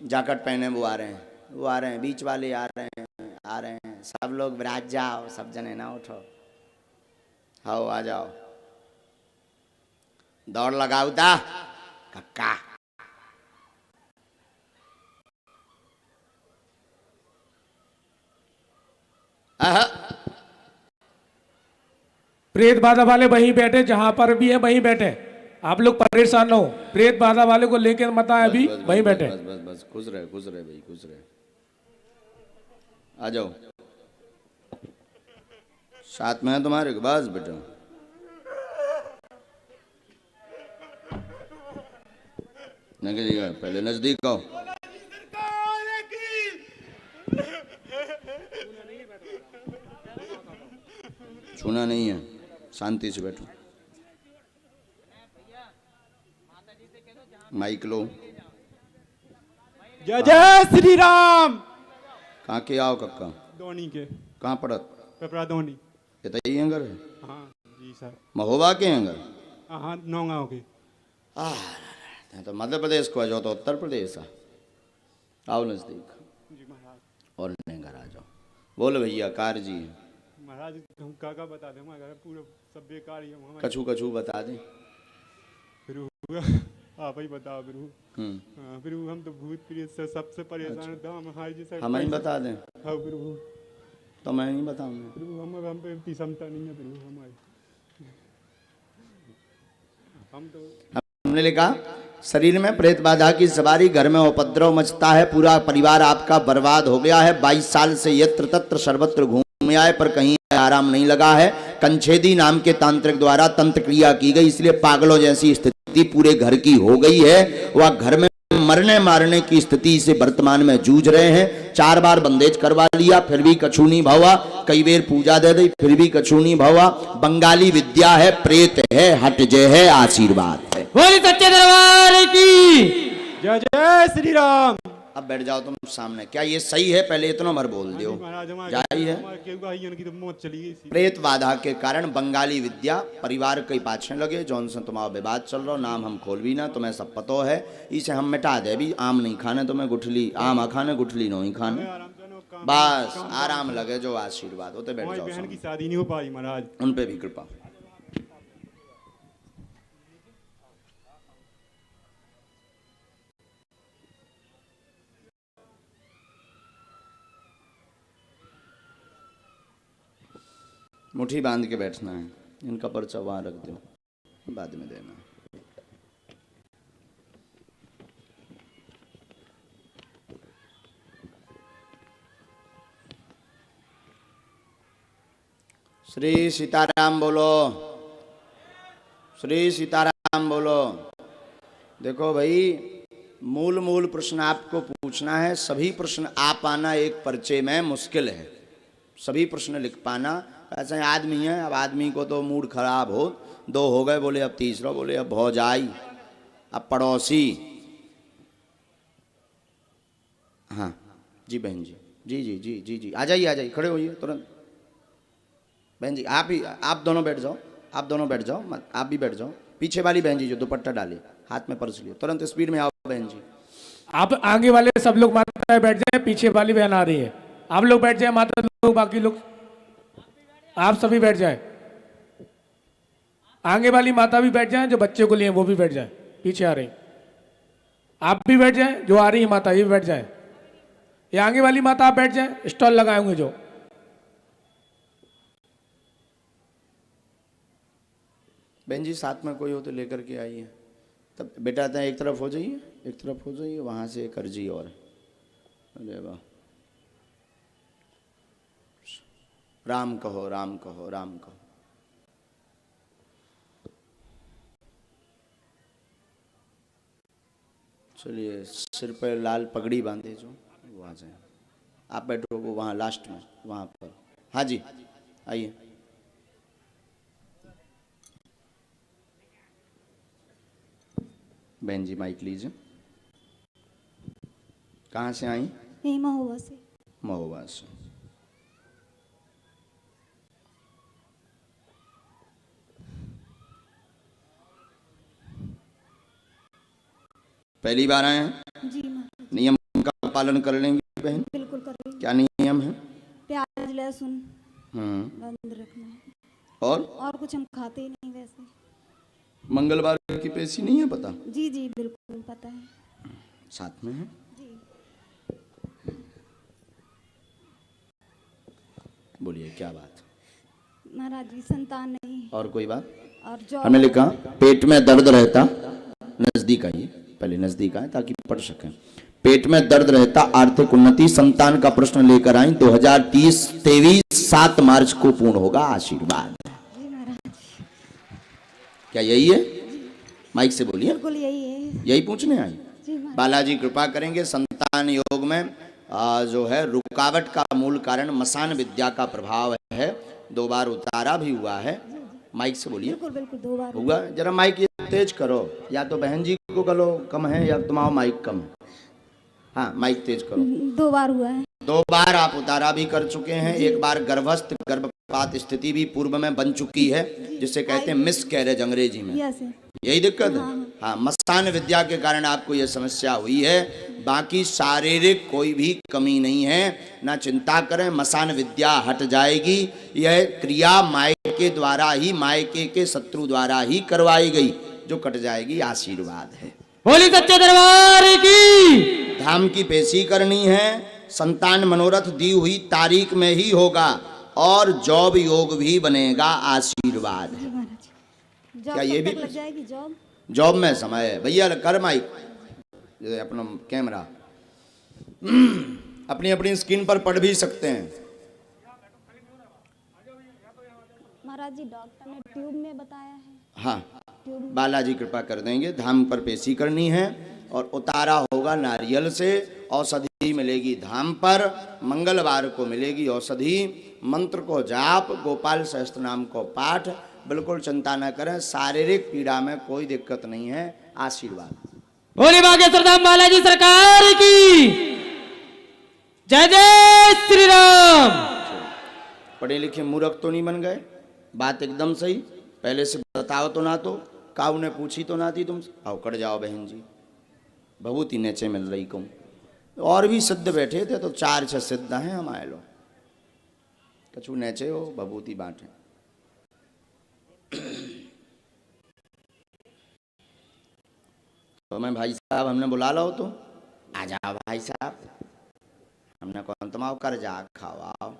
जैकेट पहने वो आ रहे हैं, वो आ रहे हैं, बीच वाले आ रहे हैं, सब लोग विराज जाओ, सब जने ना उठो, आओ आ जाओ, दौड़ लगाओ दा कक्का। प्रेत बाधा वाले वहीं बैठे, जहां पर भी है वहीं बैठे। आप लोग परेशान न हो, प्रेत बाधा वाले को लेकर मत आए, अभी वहीं बैठे। बस बस बस, खुश रहे भाई, खुश रहे। आ जाओ, साथ में है तुम्हारे, बस बेटा। निकलिएगा, पहले नजदीक आओ। छूना नहीं है, शांति से बैठो। माइक लो। जय जय श्री राम। कहाँ के आओ कक्का? धोनी के। कहाँ पड़त? पेपरा धोनी। ये तो यही अंगर है। हाँ जी सर। महोबा के अंगर? हाँ, नौगांव के। तो मध्य प्रदेश को आ जाओ तो उत्तर प्रदेश आओ नजदीक, जी महाराज। और घर आ जाओ। बोलो भैया, कार जी महाराज हम का बता दें, हमारा घर पूरा सब बेकार ही है। कछू कछू बता दे। आप ही बताओ फिर। हाँ, फिर हम तो भूत प्रेत से सबसे परेशान था। हमारे जैसा हम ही बता दें? हाँ फिर तो मैं नहीं बताऊंगा। फिर हम पे इतनी क्षमता नहीं है। फिर हमारी हम तो हमने लिखा, शरीर में प्रेत बाधा की सवारी, घर में उपद्रव मचता है, पूरा परिवार आपका बर्बाद हो गया है। 22 साल से यत्र तत्र सर्वत्र घूम आए पर कहीं आराम नहीं लगा है। कंछेदी नाम के तांत्रिक द्वारा तंत्र क्रिया की गई, इसलिए पागलों जैसी स्थिति पूरे घर की हो गई है। वह घर में मरने मारने की स्थिति से वर्तमान में जूझ रहे हैं। 4 बार बंदेज करवा लिया, फिर भी कछु नहीं भवा। कई बार पूजा दे दी, फिर भी कछु नहीं भवा। बंगाली विद्या है, प्रेत है, हट जय है, आशीर्वाद है। बोली सच्चे दरबार की जय जय श्री राम। अब बैठ जाओ तुम सामने। क्या ये सही है? पहले इतना भर बोल दियो। जाई है। प्रेत बाधा के कारण बंगाली विद्या परिवार के पाछे लगे, जौन से तुम्हारा विवाद चल रहा, नाम हम खोल भी ना, तुम्हें सब पतो है। इसे हम मिटा दे भी। आम नहीं खाने तुम्हें, गुठली आम खाने, गुठली नहीं खाने, बस आराम लगे जो आशीर्वाद होते। बैठ जाओ। बहन की शादी नहीं हो पाई महाराज, उन पे भी कृपा। मुट्ठी बांध के बैठना है। इनका पर्चा वहां रख दो, बाद में देना। श्री सीताराम बोलो, श्री सीताराम बोलो। देखो भाई, मूल प्रश्न आपको पूछना है। सभी प्रश्न आ पाना एक पर्चे में मुश्किल है, सभी प्रश्न लिख पाना। ऐसे आदमी है, अब आदमी को तो मूड खराब हो, 2 हो गए, बोले अब तीसरा, बोले अब भौजाई, अब पड़ोसी। हाँ जी बहन जी, जी जी जी जी जी, आ जाइए, खड़े होइए तुरंत। बहन जी आप दोनों बैठ जाओ, आप दोनों बैठ जाओ, मत आप भी बैठ जाओ। पीछे वाली बहन जी जो दुपट्टा डाले, हाथ में पर्स लिए, तुरंत स्पीड में आओ बहन जी। आप आगे वाले सब लोग माता बैठ जाए, पीछे वाली बहन आ रही है, आप लोग बैठ जाए, माता लोग, बाकी लोग आप सभी बैठ जाए। आगे वाली माता भी बैठ जाए, जो बच्चे को लिए वो भी बैठ जाए, पीछे आ रही। आप भी बैठ जाए, जो आ रही है माता ये भी बैठ जाए। ये आगे वाली माता आप बैठ जाए, स्टॉल लगाए होंगे जो। बहन जी साथ में कोई हो तो लेकर के आइए। तब बेटा आता है, एक तरफ हो जाइए, एक तरफ हो जाइए, वहां से एक अर्जी और। अरे वाह, राम कहो, राम कहो, राम कहो। चलिए, सिर पर लाल पगड़ी बांधे जो, वो आ जाए। आप बैठो वो वहाँ लास्ट में, वहाँ पर। हाँ जी आइए। बहन जी माइक लीजिए। कहाँ से आई? महोबा से। महोबा से। पहली बार आए हैं? जी महाराज। नियम का पालन कर लेंगे बहन? बिल्कुल करेंगे। क्या नियम है? प्याज लहसुन बंद रखना है। और कुछ हम खाते ही नहीं वैसे। मंगलवार की पेशी नहीं है पता? जी जी बिल्कुल पता है। साथ में है जी। बोलिए क्या बात? महाराज जी संतान नहीं। और कोई बात? और जो हमने लिखा पेट में दर्द रहता, नजदीक आइए, पहले नजदीक आए ताकि पढ़ सकें। पेट में दर्द रहता, आर्थिक उन्नति, संतान का प्रश्न लेकर आई। 2023 7 मार्च को पूर्ण होगा, आशीर्वाद। जी महाराज। क्या यही है? माइक से बोलिए। बिल्कुल यही है। यही पूछने आई? जी महाराज। बालाजी कृपा करेंगे। संतान योग में जो है रुकावट का मूल कारण मसान विद्या का प्रभाव है। 2 बार उतारा भी हुआ है। माइक से बोलिए। बिल्कुल बिल्कुल 2 बार हुआ। जरा माइक ये तेज करो, या तो बहन जी को करो कम है, या तुम्हारा माइक कम है। हाँ माइक तेज करो। 2 बार हुआ है। 2 बार आप उतारा भी कर चुके हैं। 1 बार गर्भस्थ गर्भपात स्थिति भी पूर्व में बन चुकी है, जिसे कहते हैं मिस कैरेज अंग्रेजी में। यही दिक्कत है। हाँ, मसान विद्या के कारण आपको यह समस्या हुई है। बाकी शारीरिक कोई भी कमी नहीं है, ना चिंता करें, मसान विद्या हट जाएगी। यह क्रिया मायके द्वारा ही, मायके के शत्रु द्वारा ही करवाई गई, जो कट जाएगी, आशीर्वाद है। बोली सच्चे दरबार की। धाम की पेशी करनी है। संतान मनोरथ दी हुई तारीख में ही होगा, और जॉब योग भी बनेगा, आशीर्वाद है। क्या ये भी लग जाएगी जॉब? जॉब में समय है भैया। कर माइक अपना कैमरा, अपनी अपनी स्क्रीन पर पढ़ भी सकते हैं। महाराज जी डॉक्टर ने ट्यूब में बताया है। हाँ, बालाजी कृपा कर देंगे। धाम पर पेशी करनी है, और उतारा होगा नारियल से। औषधि मिलेगी धाम पर, मंगलवार को मिलेगी औषधि। मंत्र को जाप, गोपाल सहस्त्र नाम को पाठ। बिल्कुल चिंता न करें, शारीरिक पीड़ा में कोई दिक्कत नहीं है, आशीर्वाद। बोली बागेश्वर धाम बालाजी सरकार की। जय जय श्री राम। पढ़े लिखे मूर्ख तो नहीं बन गए? बात एकदम सही। पहले से बताओ तो ना, तो काऊ ने पूछी तो ना थी तुमसे। आओ कट जाओ बहन जी, भभूति नेचे मिल रही कहूँ। और भी सिद्ध बैठे थे, तो 4-6 सिद्ध हैं हमारे लोग। कछु नेचे हो, भभूति बांटे। तो मैं भाई साहब हमने बुला लो, तो आ जाओ भाई साहब। हमने कौन तुम्हारा कर जा खाओ।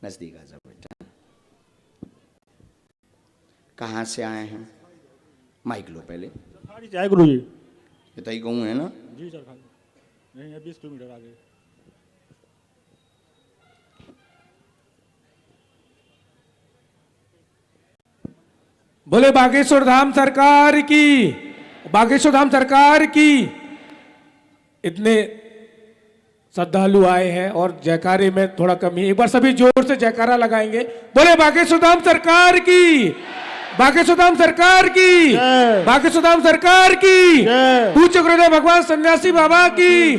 नजदीक आ जाओ बेटा। कहाँ से आए हैं? माइक लो पहले। जय गुरु जी। ये तई कहूँ है ना? जी सर, नहीं है 20 किलोमीटर आगे। बोले बागेश्वर धाम सरकार की, बागेश्वर धाम सरकार की। इतने श्रद्धालु आए हैं और जयकारे में थोड़ा कमी, एक बार सभी जोर से जयकारा लगाएंगे। बोले बागेश्वर धाम सरकार की, बागेश्वर धाम सरकार की, बागेश्वर धाम सरकार की। पूज्य गुरुदेव भगवान सन्यासी बाबा की,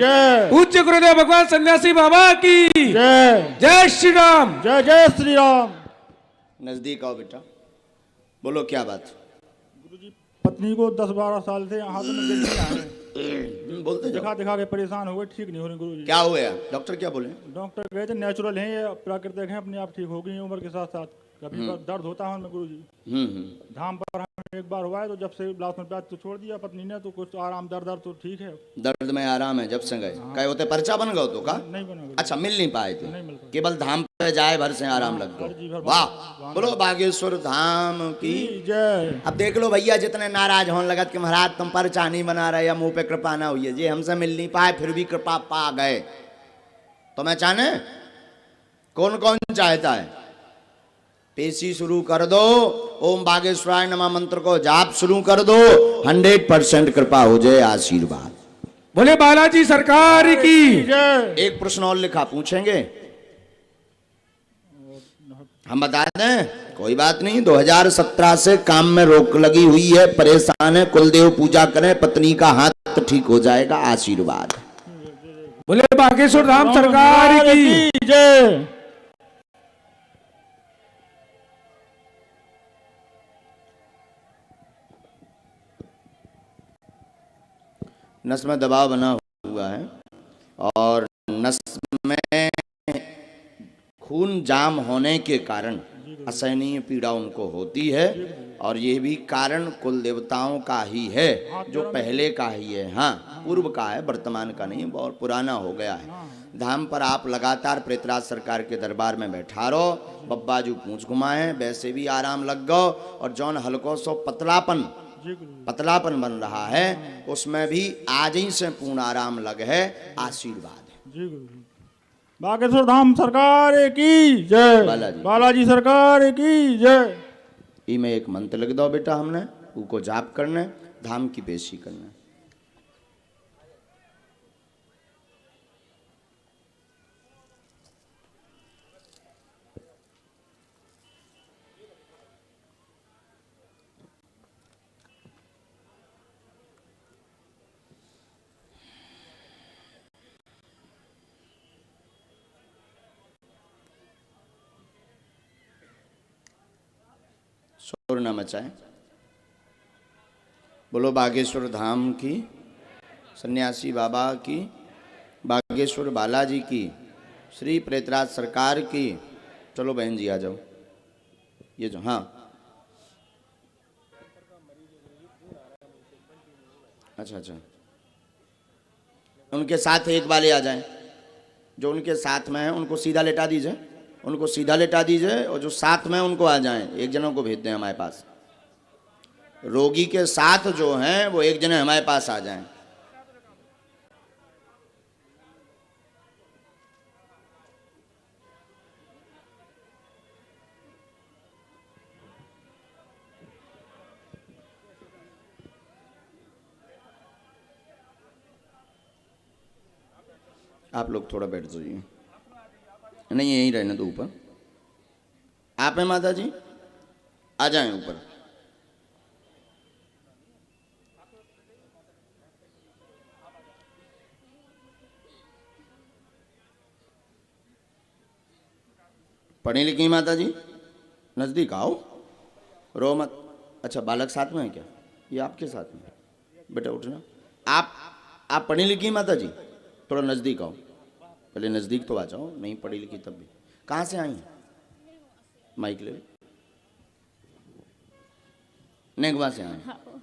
पूज्य गुरुदेव भगवान सन्यासी बाबा की जय श्री राम। जय जय श्री राम। नजदीक आओ बेटा, बोलो क्या बात? गुरुजी, पत्नी को 10-12 साल से हाथ में गिल्टी है। बोलते जाओ। दिखा के परेशान हो गए, ठीक नहीं हो रही गुरुजी। क्या हुआ? डॉक्टर क्या बोले? डॉक्टर कहे थे नेचुरल है, ये प्राकृतिक है, अपने आप ठीक हो गई उम्र के साथ साथ। कभी दर्द होता है उनमें गुरुजी। धाम पर हम एक बार हुआ है, तो जब से लास्ट में प्याज तो छोड़ दिया पत्नी ने, तो कुछ आराम, दर्द तो ठीक है। दर्द में आराम है जब से गए। कहे होते पर्चा बन गए तो का? नहीं बना। अच्छा, मिल नहीं पाए थे, नहीं मिल पाए। केवल धाम पे जाए भर से आराम लग गया। वाह, बोलो बागेश्वर धाम की जय। अब देख लो भैया, जितने नाराज होने लगत कि महाराज तुम पर्चा नहीं बना रहे या मुंह पे कृपा ना हुई है, जी हमसे मिल नहीं पाए फिर भी कृपा पा गए। तो मैं चाहने कौन कौन चाहता है? पेशी शुरू कर दो, ओम बागेश्वराय नमः मंत्र को जाप शुरू कर दो, 100% कृपा हो जाए, आशीर्वाद। बोले बालाजी सरकार की। एक प्रश्न और लिखा, पूछेंगे? हम बता दें, कोई बात नहीं। 2017 से काम में रोक लगी हुई है, परेशान है, कुलदेव पूजा करें, पत्नी का हाथ ठीक हो जाएगा, आशीर्वाद। बोले बागेश्वर धाम सरकार की जय। नस में दबाव बना हुआ है और नस में खून जाम होने के कारण असहनीय पीड़ा उनको होती है, और ये भी कारण कुल देवताओं का ही है, जो पहले का ही है। हाँ, पूर्व का है, वर्तमान का नहीं, बहुत पुराना हो गया है। धाम पर आप लगातार प्रेतराज सरकार के दरबार में बैठा रहो, बब्बा जो पूंछ घुमाए वैसे भी आराम लग गो, और जौन हल्को सो पतलापन बन रहा है उसमें भी आज ही से पूर्ण आराम लग है, आशीर्वाद है। जी गुरु। बागेश्वर धाम सरकार की जय। बालाजी सरकार की जय। ई में एक मंत्र लिख दो बेटा, हमने उनको जाप करने, धाम की पेशी करने। शोर न मचाए। बोलो बागेश्वर धाम की, सन्यासी बाबा की, बागेश्वर बालाजी की, श्री प्रेतराज सरकार की। चलो बहन जी आ जाओ, ये जो, हाँ अच्छा अच्छा, उनके साथ एक वाले आ जाएं, जो उनके साथ में है उनको सीधा लेटा दीजिए, उनको सीधा लेटा दीजिए, और जो साथ में उनको आ जाएं, एक जनों को भेज दें हमारे पास। रोगी के साथ जो हैं वो एक जने हमारे पास आ जाएं। आप लोग थोड़ा बैठ जाइए, नहीं यहीं रहने दो ऊपर। आप हैं माता जी, आ जाएं ऊपर। पढ़ी लिखी माता जी, नजदीक आओ, रो मत। अच्छा, बालक साथ में है क्या? ये आपके साथ में? बेटा उठना। आप पढ़ी लिखी माता जी, थोड़ा नजदीक आओ, पहले नजदीक तो आ जाओ, नहीं पढ़ी लिखी तब भी। कहाँ से आई हैं? माइक ले। नेगवा से आए,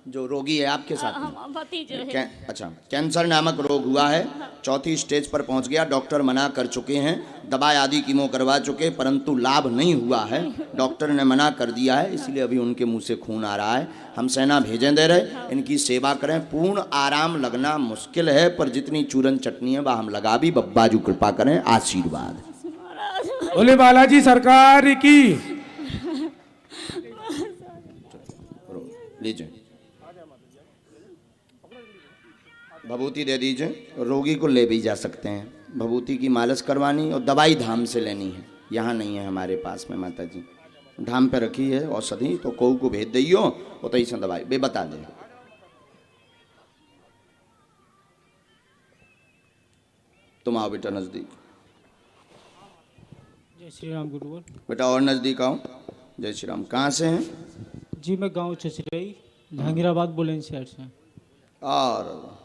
जो रोगी है आपके साथ में? हम भतीजे हैं। अच्छा, कैंसर नामक रोग हुआ है, चौथी स्टेज पर पहुंच गया, डॉक्टर मना कर चुके हैं, दवाई आदि कीमो करवा चुके, परंतु लाभ नहीं हुआ है, डॉक्टर ने मना कर दिया है, इसलिए अभी उनके मुंह से खून आ रहा है। हम सेना भेजें दे रहे, इनकी सेवा करें। पूर्ण आराम लगना मुश्किल है, पर जितनी चूरन चटनी है वह हम लगा भी। बब्बाजू कृपा करें, आशीर्वाद। बोले बालाजी सरकार की। लीजिए, भभूति दे दीजिए, रोगी को ले भी जा सकते हैं। भभूति की मालिश करवानी और दवाई धाम से लेनी है, यहाँ नहीं है हमारे पास में माता जी। धाम पे रखी है औषधि, तो कोऊ को भेज दियो, वो तो ऐसा दवाई बे बता दे। तुम आओ बेटा नजदीक। जय श्री राम गुरुवर। बेटा और नजदीक आओ। जय श्री राम। कहाँ से हैं? जी मैं गांव चचरई जहांगीराबाद बुलंदशहर से। और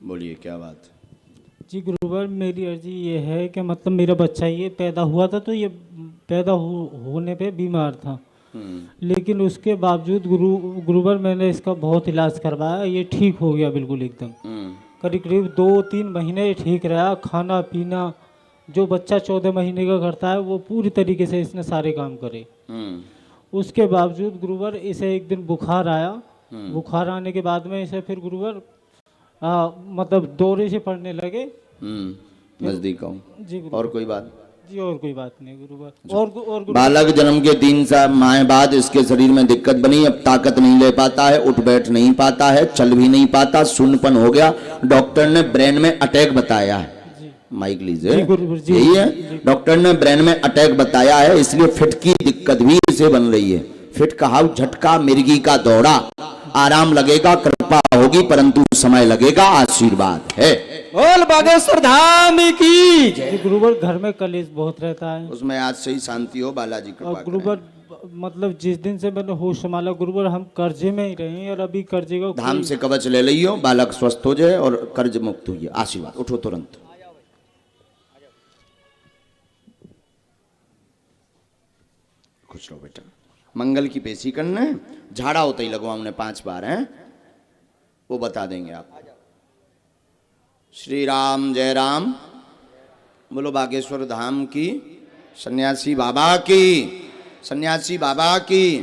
बोलिए क्या बात? जी गुरुवर, मेरी अर्जी ये है कि मतलब मेरा बच्चा ये पैदा हुआ था, तो ये पैदा होने पे बीमार था, लेकिन उसके बावजूद गुरुवर मैंने इसका बहुत इलाज करवाया, ये ठीक हो गया बिल्कुल एकदम। करीब करीब 2-3 महीने ठीक रहा। खाना पीना जो बच्चा 14 महीने का करता है वो पूरी तरीके से इसने सारे काम करे। उसके बावजूद गुरुवर इसे एक दिन बुखार आया। बुखार आने के बाद में इसे फिर गुरुवर मतलब दौरे से पड़ने लगे। नजदीक आऊं जी और कोई बात? जी और कोई बात नहीं गुरुवर। और बालक जन्म के 3 माह बाद इसके शरीर में दिक्कत बनी, अब ताकत नहीं ले पाता है, उठ बैठ नहीं पाता है, चल भी नहीं पाता, सुन्नपन हो गया। डॉक्टर ने ब्रेन में अटैक बताया है। माइक लीजिए, यही है, डॉक्टर ने ब्रेन में अटैक बताया है, इसलिए फिट की दिक्कत भी इसे बन रही है। फिट कहा झटका, मिर्गी का दौड़ा, आराम लगेगा, कृपा होगी, परंतु समय लगेगा, आशीर्वाद है। बोल बागेश्वर धाम की जय। गुरुवर घर में कलेश बहुत रहता है, उसमें आज से ही शांति हो, बालाजी कृपा और गुरुवर मतलब जिस दिन से मैंने होश संभाला गुरुवर हम कर्जे में ही रहे हैं, और अभी कर्जे का धाम से कवच ले लियो, बालक स्वस्थ हो जाए और कर्ज मुक्त हो जाए। आशीर्वाद। उठो तुरंत। खुश रहो बेटा। मंगल की पेशी करना है, झाड़ा होता ही लगवा उन्हें 5 बार है, वो बता देंगे आप। श्री राम जय राम। बोलो बागेश्वर धाम की, सन्यासी बाबा की, सन्यासी बाबा की,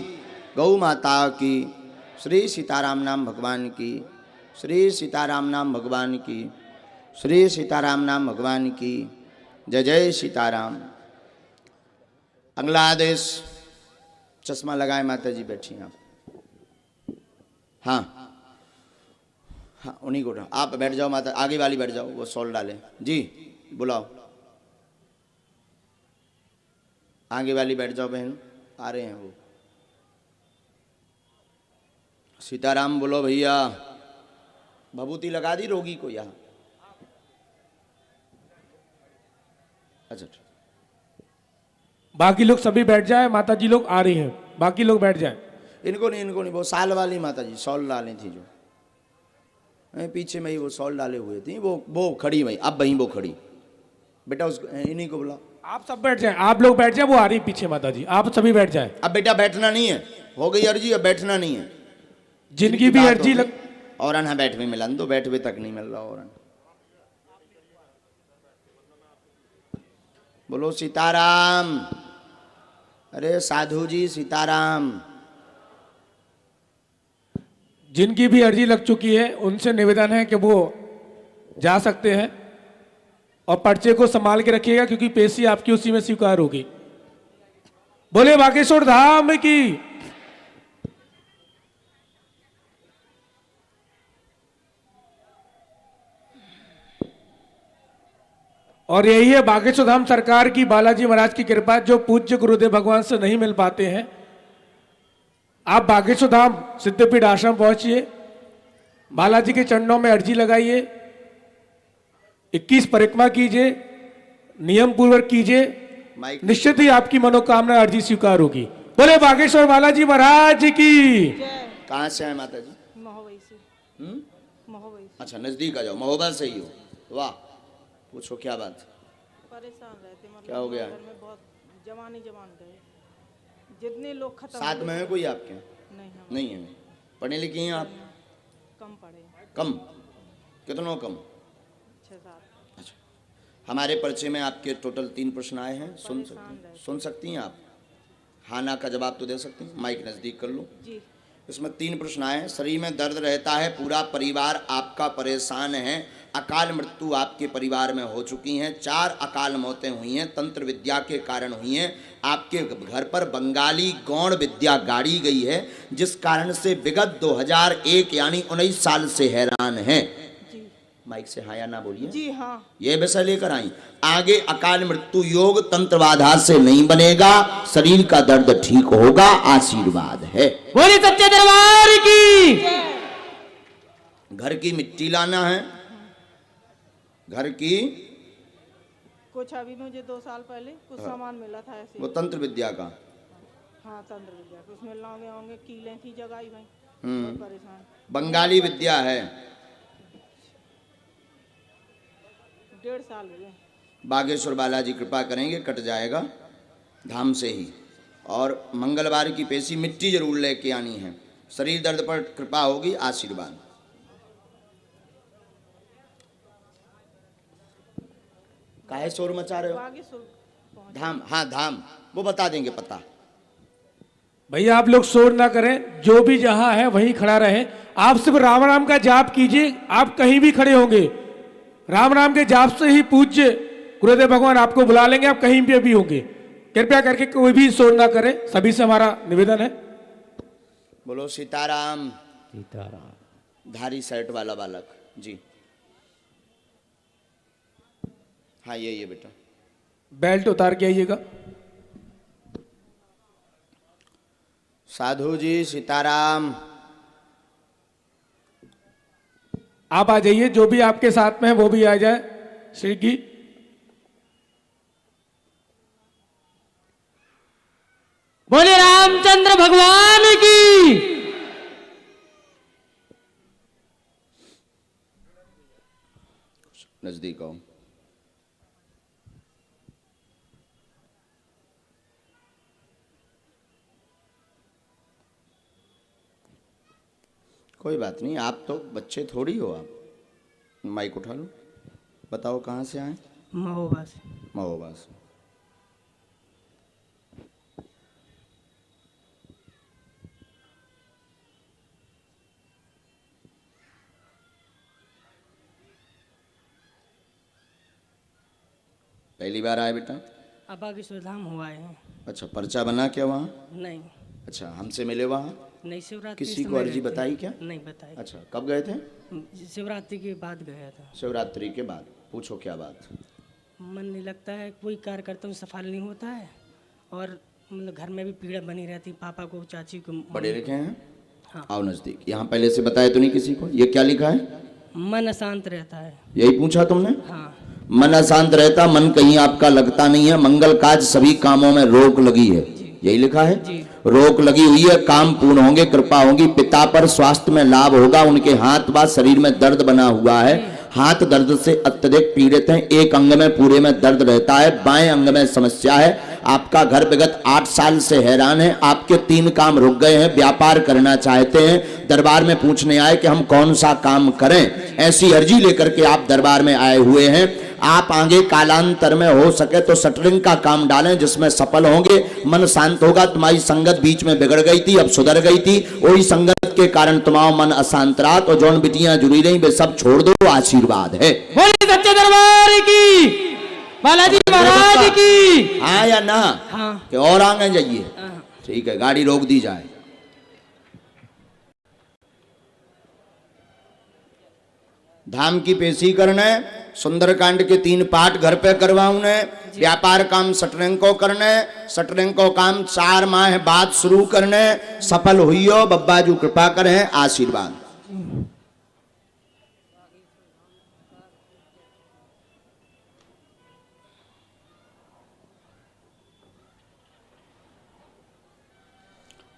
गौ माता की, श्री सीताराम नाम भगवान की, श्री सीताराम नाम भगवान की, श्री सीताराम नाम भगवान की। जय जय सीताराम। अगला आदेश। चश्मा लगाए माता जी, बैठी आप। हाँ हाँ उन्हीं को आप बैठ जाओ माता, आगे वाली बैठ जाओ, वो शॉल डाले जी। बुलाओ, आगे वाली बैठ जाओ बहन, आ रहे हैं वो। सीताराम बोलो भैया। भभूति लगा दी रोगी को यहाँ? अच्छा, बाकी लोग सभी बैठ जाए, माता जी लोग आ रही हैं, बाकी लोग बैठ जाए। इनको नहीं, वो साल वाली माता जी शॉल डाली थी, जो पीछे में ही वो शॉल डाले हुए थी, वो खड़ी वही, अब वहीं वो खड़ी। बेटा उस इन्हीं को बुलाओ। आप सब बैठ जाए, आप लोग बैठ जाए, वो आ रही पीछे माता जी, आप सभी बैठ जाए। अब बेटा बैठना नहीं है, हो गई अर्जी, अब बैठना नहीं है। जिनकी भी अर्जी लग और हाँ बैठ भी मिला तो बैठ भी तक नहीं मिल रहा। और बोलो सीताराम। अरे साधु जी सीताराम। जिनकी भी अर्जी लग चुकी है उनसे निवेदन है कि वो जा सकते हैं, और पर्चे को संभाल के रखिएगा क्योंकि पेशी आपकी उसी में स्वीकार होगी। बोले बागेश्वर धाम की। और यही है बागेश्वर धाम सरकार की, बालाजी महाराज की कृपा। जो पूज्य गुरुदेव भगवान से नहीं मिल पाते हैं, आप बागेश्वर धाम सिद्धपीठ आश्रम पहुंचिए, बालाजी के चरणों में अर्जी लगाइए, 21 परिक्रमा कीजिए, नियम पूर्वक कीजिए, माइक निश्चित ही आपकी मनोकामना अर्जी स्वीकार होगी। बोले बागेश्वर बालाजी महाराज की। कहाँ से आए माता जी? महोबई से। महोबई से अच्छा, नजदीक आ जाओ, महोबा से ही हो। वाह, पूछो क्या बात? परेशान रहते, मतलब क्या हो गया? घर में बहुत जवान गए, जितने लोग खत्म साथ में है कोई आपके? नहीं, हम नहीं है। पढ़े लिखे हैं आप? कम पड़े, कम? कितनों कम? 6-7। अच्छा, हमारे पर्चे में आपके टोटल 3 प्रश्न आए हैं, सुन सकती हैं आप? हाँ ना का जवाब तो दे सकती हैं, माइक नज़दीक कर लो जी। इसमें 3 प्रश्न आए हैं। शरीर में दर्द रहता है, पूरा परिवार आपका परेशान है, अकाल मृत्यु आपके परिवार में हो चुकी हैं, 4 अकाल मौतें हुई हैं, तंत्र विद्या के कारण हुई हैं, आपके घर पर बंगाली गौण विद्या गाड़ी गई है, जिस कारण से विगत 2001 यानी 19 साल से हैरान हैं। माइक से हाँ या ना बोलिए। जी हाँ। ये विषय लेकर आई। आगे अकाल मृत्यु योग तंत्र बाधा से नहीं बनेगा, शरीर का दर्द ठीक होगा, आशीर्वाद है। बोली सच्चे दरबार की। घर की मिट्टी लाना है, घर की कुछ अभी मुझे 2 साल पहले कुछ सामान मिला था ऐसे। वो तंत्र विद्या का। हाँ, तंत्र विद्या कुछ मिल होंगे कीले थी जगाई भाई, हम्म, परेशान। बंगाली विद्या है। 1.5 साल हो गए। बागेश्वर बालाजी कृपा करेंगे, कट जाएगा धाम से ही। और मंगलवार की पेशी मिट्टी जरूर लेके आनी है, शरीर दर्द पर कृपा होगी, आशीर्वाद। काहे शोर मचा रहे हो? आगे धाम, हाँ धाम, वो बता देंगे पता। भैया आप लोग शोर ना करें, जो भी जहां है वहीं खड़ा रहे। आप सिर्फ राम राम का जाप कीजिए, आप कहीं भी खड़े होंगे, राम राम के जाप से ही पूज्य गुरुदेव भगवान आपको बुला लेंगे, आप कहीं भी होंगे। कृपया करके कोई भी शोर ना करे, सभी से हमारा निवेदन है। बोलो सीताराम। सीताराम। धारी शर्ट वाला बालक जी, हाँ ये बेटा, बेल्ट उतार के आइएगा। साधु जी सीताराम। आप आ जाइए, जो भी आपके साथ में है वो भी आ जाए। श्री की बोले रामचंद्र भगवान की। नजदीक आओ। कोई बात नहीं, आप तो बच्चे थोड़ी हो। आप माइक उठा लो, बताओ कहाँ से आए? महोबा से। महोबा से। पहली बार आए बेटा? अब आगे सुधाम हुआ है। अच्छा, पर्चा बना क्या वहाँ? नहीं। अच्छा, हमसे मिले वहाँ? नहीं, शिवरात्रि किसी को अर्जी बताई क्या? नहीं बताई। अच्छा, कब गए थे? शिवरात्रि के बाद गया था। शिवरात्रि के बाद। पूछो क्या बात? मन नहीं लगता है, कोई कार्य करता हूँ सफल नहीं होता है, और मतलब घर में भी पीड़ा बनी रहती, पापा को चाची को। पढ़े लिखे हैं? हाँ। आओ नजदीक। यहाँ पहले से बताया तो नहीं किसी को? ये क्या लिखा है? मन अशांत रहता है। यही पूछा तुमने? हाँ। मन अशांत रहता, मन कहीं आपका लगता नहीं है, मंगल काज सभी कामों में रोक लगी है, यही लिखा है। रोक लगी हुई है, काम पूर्ण होंगे, कृपा होगी, पिता पर स्वास्थ्य में लाभ होगा, उनके हाथ व शरीर में दर्द बना हुआ है, हाथ दर्द से अत्यधिक पीड़ित हैं, एक अंग में पूरे में दर्द रहता है, बाएं अंग में समस्या है, आपका घर विगत 8 साल से हैरान है, आपके 3 काम रुक गए हैं, व्यापार करना चाहते हैं, दरबार में पूछने आए कि हम कौन सा काम करें, ऐसी अर्जी लेकर के आप दरबार में आए हुए हैं। आप आगे कालांतर में हो सके तो शटरिंग का काम डालें, जिसमें सफल होंगे, मन शांत होगा। तुम्हारी संगत बीच में बिगड़ गई थी, अब सुधर गई थी, वही संगत के कारण तुम्हारा मन अशांत रहा, तो जौन बिटियां जुड़ी रही वे सब छोड़ दो, आशीर्वाद है। बोले सच्चे दरबार की, बालाजी महाराज की। हाँ या ना? हाँ। कि और आगे जाइए? ठीक है, गाड़ी रोक दी जाए। धाम की पेशी करने, सुंदरकांड के 3 पाठ घर पे करवाऊने, व्यापार काम शटरिंग को करने, शटरिंग को काम 4 माह बाद शुरू करने, सफल हुई हो, बब्बाजू कृपा करें, आशीर्वाद।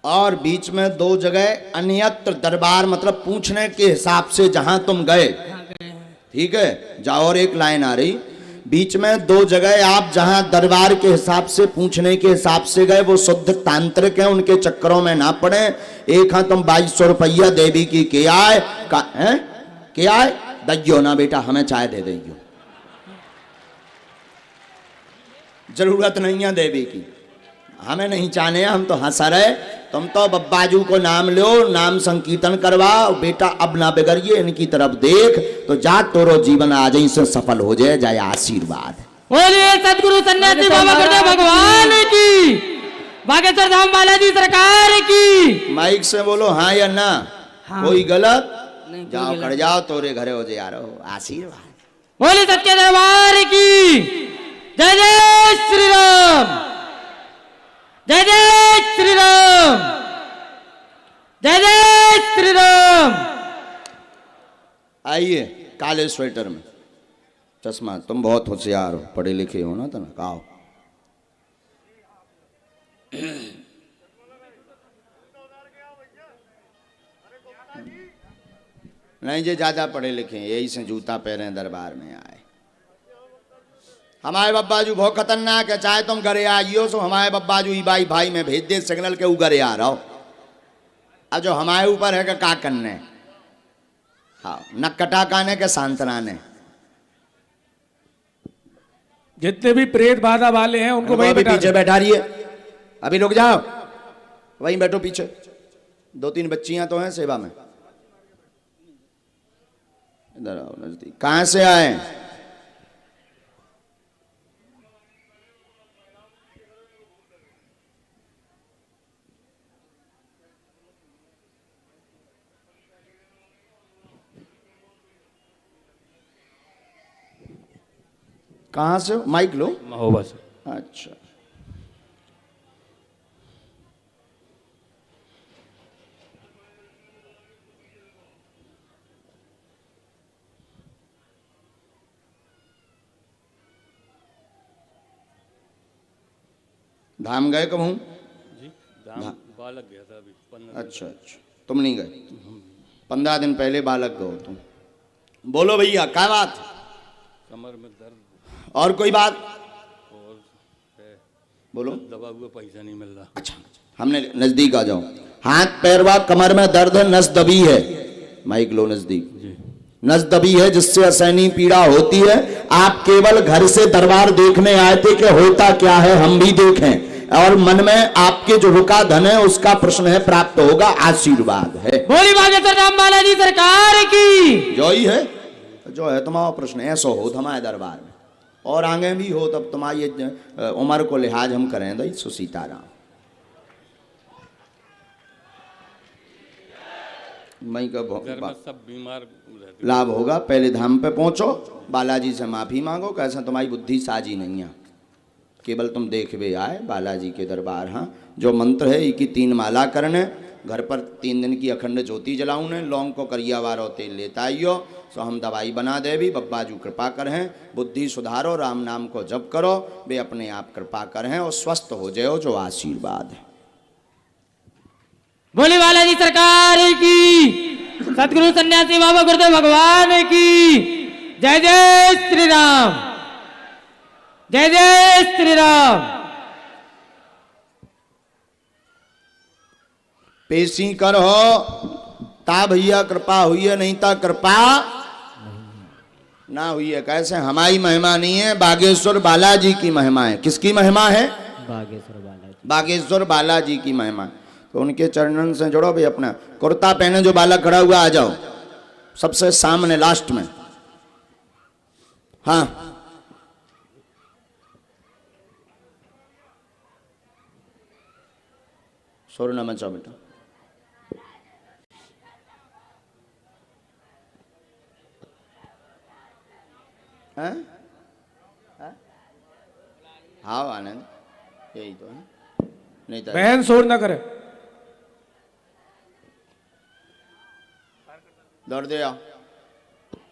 और बीच में 2 जगह अन्यत्र दरबार, मतलब पूछने के हिसाब से जहां तुम गए, ठीक है, जाओ। और एक लाइन आ रही, बीच में 2 जगह आप जहां दरबार के हिसाब से पूछने के हिसाब से गए, वो शुद्ध तांत्रिक हैं, उनके चक्करों में ना पड़े। एक हाँ तुम 2200 रुपया देवी की के आए के आए दैयो ना बेटा, हमें चाय दे दैयो, जरूरत नहीं है देवी की, हमें नहीं चाहने, हम तो हंस रहे। तुम तो बब्बाजू को नाम लो, नाम संकीर्तन करवाओ बेटा, अब ना बिगड़िए, इनकी तरफ देख तो जा तोरो जीवन आज ही से सफल हो जाए, जय आशीर्वाद। बोलिए सदगुरु सन्यासी बाबा गुरुदेव भगवान की, बागेश्वर धाम बालाजी सरकार की। माइक से बोलो हाँ या ना। हाँ। कोई गलत नहीं, कोई जाओ गलत कर जाओ, तोरे घरे हो जा रहो, आशीर्वाद। बोलिए सच्चे दरबार की, जय जय श्री राम, जय जय श्री राम, जय जय श्री राम। आइए काले स्वेटर में चश्मा, तुम बहुत होशियार हो, पढ़े लिखे हो ना, तो ना आओ। नहीं जे ज्यादा पढ़े लिखे हैं, यही से जूता पहने दरबार में आए। हमारे बब्बाजू बहुत खतरनाक है, चाहे तुम घरे आइयो सो हमारे बब्बाजू ई भाई भाई में भेज दे सिग्नल के घरे आ रहा हो। अब जो हमारे ऊपर है का करने, हाँ न कटा काने के सांत्वना ने। जितने भी प्रेत बाधा वाले हैं उनको वहीं बैठा पीछे बैठा रही है, अभी रुक जाओ, वहीं बैठो पीछे। 2-3 बच्चियां तो हैं सेवा में, इधर आओ नजदीक। कहां से आए? कहां से हो? माइक लो। महोबा से। अच्छा, धाम गए कब हूँ? जी धाम बालक गया था अभी 15 अच्छा अच्छा, तुम नहीं गए? 15 दिन पहले बालक गए तुम। बोलो भैया क्या बात? कमर में दर्द और कोई बात? और है, बोलो। दबा हुआ पैसा नहीं मिल रहा। अच्छा, हमने नजदीक आ जाओ। हाथ पैरवा कमर में दर्द है, नस दबी है, माइक लो नजदीक। नस दबी है जिससे असहनीय पीड़ा होती है। आप केवल घर से दरबार देखने आए थे कि होता क्या है हम भी देखें, और मन में आपके जो रुका धन है उसका प्रश्न है प्राप्त होगा, आशीर्वाद है। बोली बागेश्वर धाम बालाजी सरकार की। जो ही है जो है तुम्हारा प्रश्न, ऐसा हो हमारे दरबार में और आगे भी हो, तब तुम्हारी उम्र को लिहाज हम करें दई सो सीताराम। मई का घर में सब बीमार रहते। लाभ होगा। पहले धाम पे पहुंचो, बालाजी से माफी मांगो, कैसा तुम्हारी बुद्धि साजी नहीं है, केवल तुम देखवे आए बालाजी के दरबार। हाँ, जो मंत्र है ये की 3 माला करने, घर पर 3 दिन की अखंड ज्योति जलाऊने, लौंग को करियावार और तेल लेता आइयो, सो हम दवाई बना दे भी। बब्बाजू कृपा करें, बुद्धि सुधारो, राम नाम को जप करो, वे अपने आप कृपा करें और स्वस्थ हो जाओ, जो आशीर्वाद है। बोली बालाजी सरकार की, सतगुरु सन्यासी बाबा गुरुदेव भगवान की। जय जय श्री राम, जय जय श्री राम। पेशी कर हो ता भैया कृपा हुई है, नहीं ता कृपा ना हुई है। कैसे? हमारी महिमा नहीं है, बागेश्वर बालाजी की महिमा है। किसकी महिमा है? बागेश्वर बालाजी की महिमा। तो उनके चरणन से जुड़ो भाई। अपना कुर्ता पहने जो बालक खड़ा हुआ आ जाओ सबसे सामने लास्ट में। हाँ, शोर न मचाओ बेटा। हाँ हाँ आनंद, यही तो है, नहीं तो बहन शोर न करे। दौड़ दे आओ।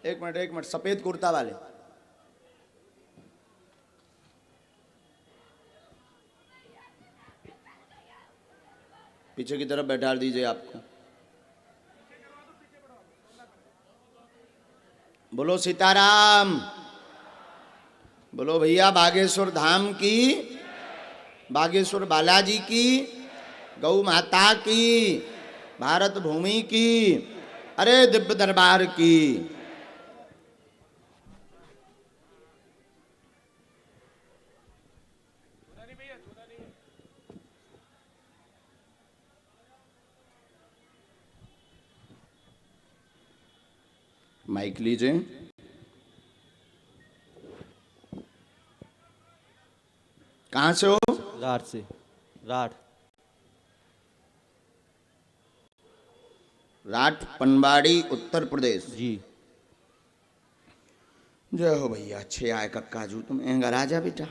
एक मिनट, सफेद कुर्ता वाले। पीछे पीछे की तरफ बैठा दीजिए आपको। बोलो सीताराम, बोलो भैया बागेश्वर धाम की, बागेश्वर बालाजी की, गौ माता की, भारत भूमि की, अरे दिव्य दरबार की। माइक लीजिए। कहां से हो? राठ से। राठ राठ पनवाड़ी उत्तर प्रदेश। जी। जय हो भैया, अच्छे आए कक्काजू, तुम एंगा राजा बेटा।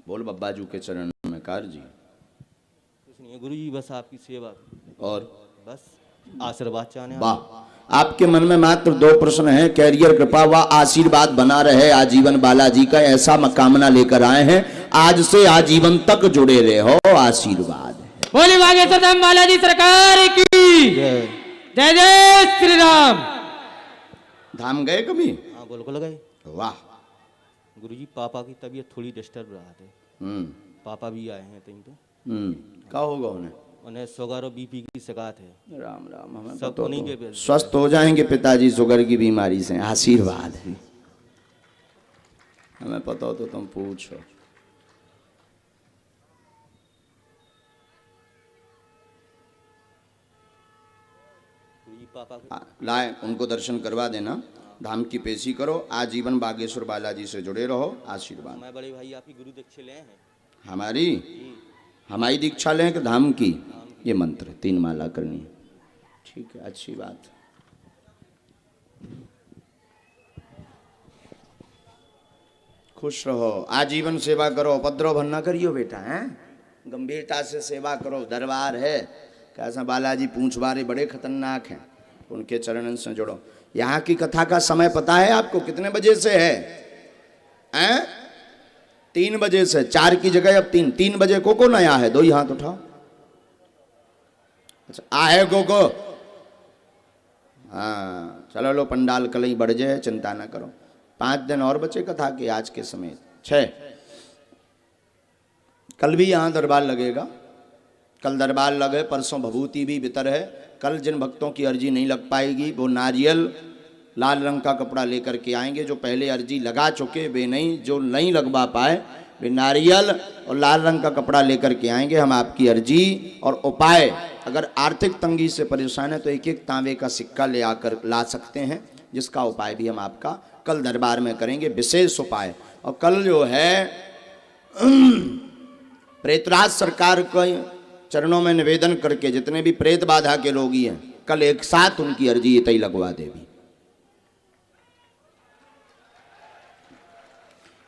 बोल बब्बाजू के चरण में कार जी। कुछ नहीं है गुरु जी, बस आपकी सेवा और बस आशीर्वाद चाहने। वाह, आपके मन में मात्र 2 प्रश्न हैं। कैरियर कृपा व आशीर्वाद बना रहे आजीवन बालाजी का, ऐसा कामना लेकर आए हैं। आज से आजीवन तक जुड़े रहे हो, आशीर्वाद। बोले बागेश्वर धाम बालाजी सरकार की जय जय श्री राम। धाम गए कभी? हाँ बिल्कुल गए। वाह गुरु जी, पापा की तबीयत थोड़ी डिस्टर्ब रहा है। पापा भी आए हैं कहीं पे। क्या होगा उन्हें? उन्हें शुगर और बीपी की शिकायत है। राम राम, हमें सब पता उन्हीं तो के स्वस्थ हो जाएंगे पिताजी शुगर की बीमारी से, आशीर्वाद है। हमें पता हो तो तुम पूछो। पापा लाए उनको दर्शन करवा देना, धाम की पेशी करो, आजीवन बागेश्वर बालाजी से जुड़े रहो, आशीर्वाद। मैं बड़े भाई आपकी गुरु दीक्षा ले हैं। हमारी दीक्षा लें कि धाम की? ये मंत्र 3 माला करनी है। ठीक है, अच्छी बात। खुश रहो, आजीवन सेवा करो, उपद्रव भन ना करियो बेटा, हैं? गंभीरता से सेवा करो। दरबार है कैसा, बालाजी पूंछवारे बड़े खतरनाक हैं, उनके चरणन से जुड़ो। यहाँ की कथा का समय पता है आपको? कितने बजे से है? 3 बजे से। 4 की जगह अब 3 बजे को नया है? 2 ही हाथ उठाओ। अच्छा आहे को हाँ चलो लो, पंडाल कल ही बढ़ जाए, चिंता ना करो। 5 दिन और बचे कथा के, आज के समय 6। कल भी यहाँ दरबार लगेगा, कल दरबार लगे, परसों भभूति भी वितर है। कल जिन भक्तों की अर्जी नहीं लग पाएगी वो नारियल लाल रंग का कपड़ा लेकर के आएंगे। जो पहले अर्जी लगा चुके वे नहीं, जो नहीं लगवा पाए वे नारियल और लाल रंग का कपड़ा लेकर के आएंगे। हम आपकी अर्जी और उपाय, अगर आर्थिक तंगी से परेशान है तो 1-1 तांबे का सिक्का ले आकर ला सकते हैं, जिसका उपाय भी हम आपका कल दरबार में करेंगे, विशेष उपाय। और कल जो है प्रेतराज सरकार के चरणों में निवेदन करके जितने भी प्रेत बाधा के रोगी हैं, कल एक साथ उनकी अर्जी तय लगवा देवी।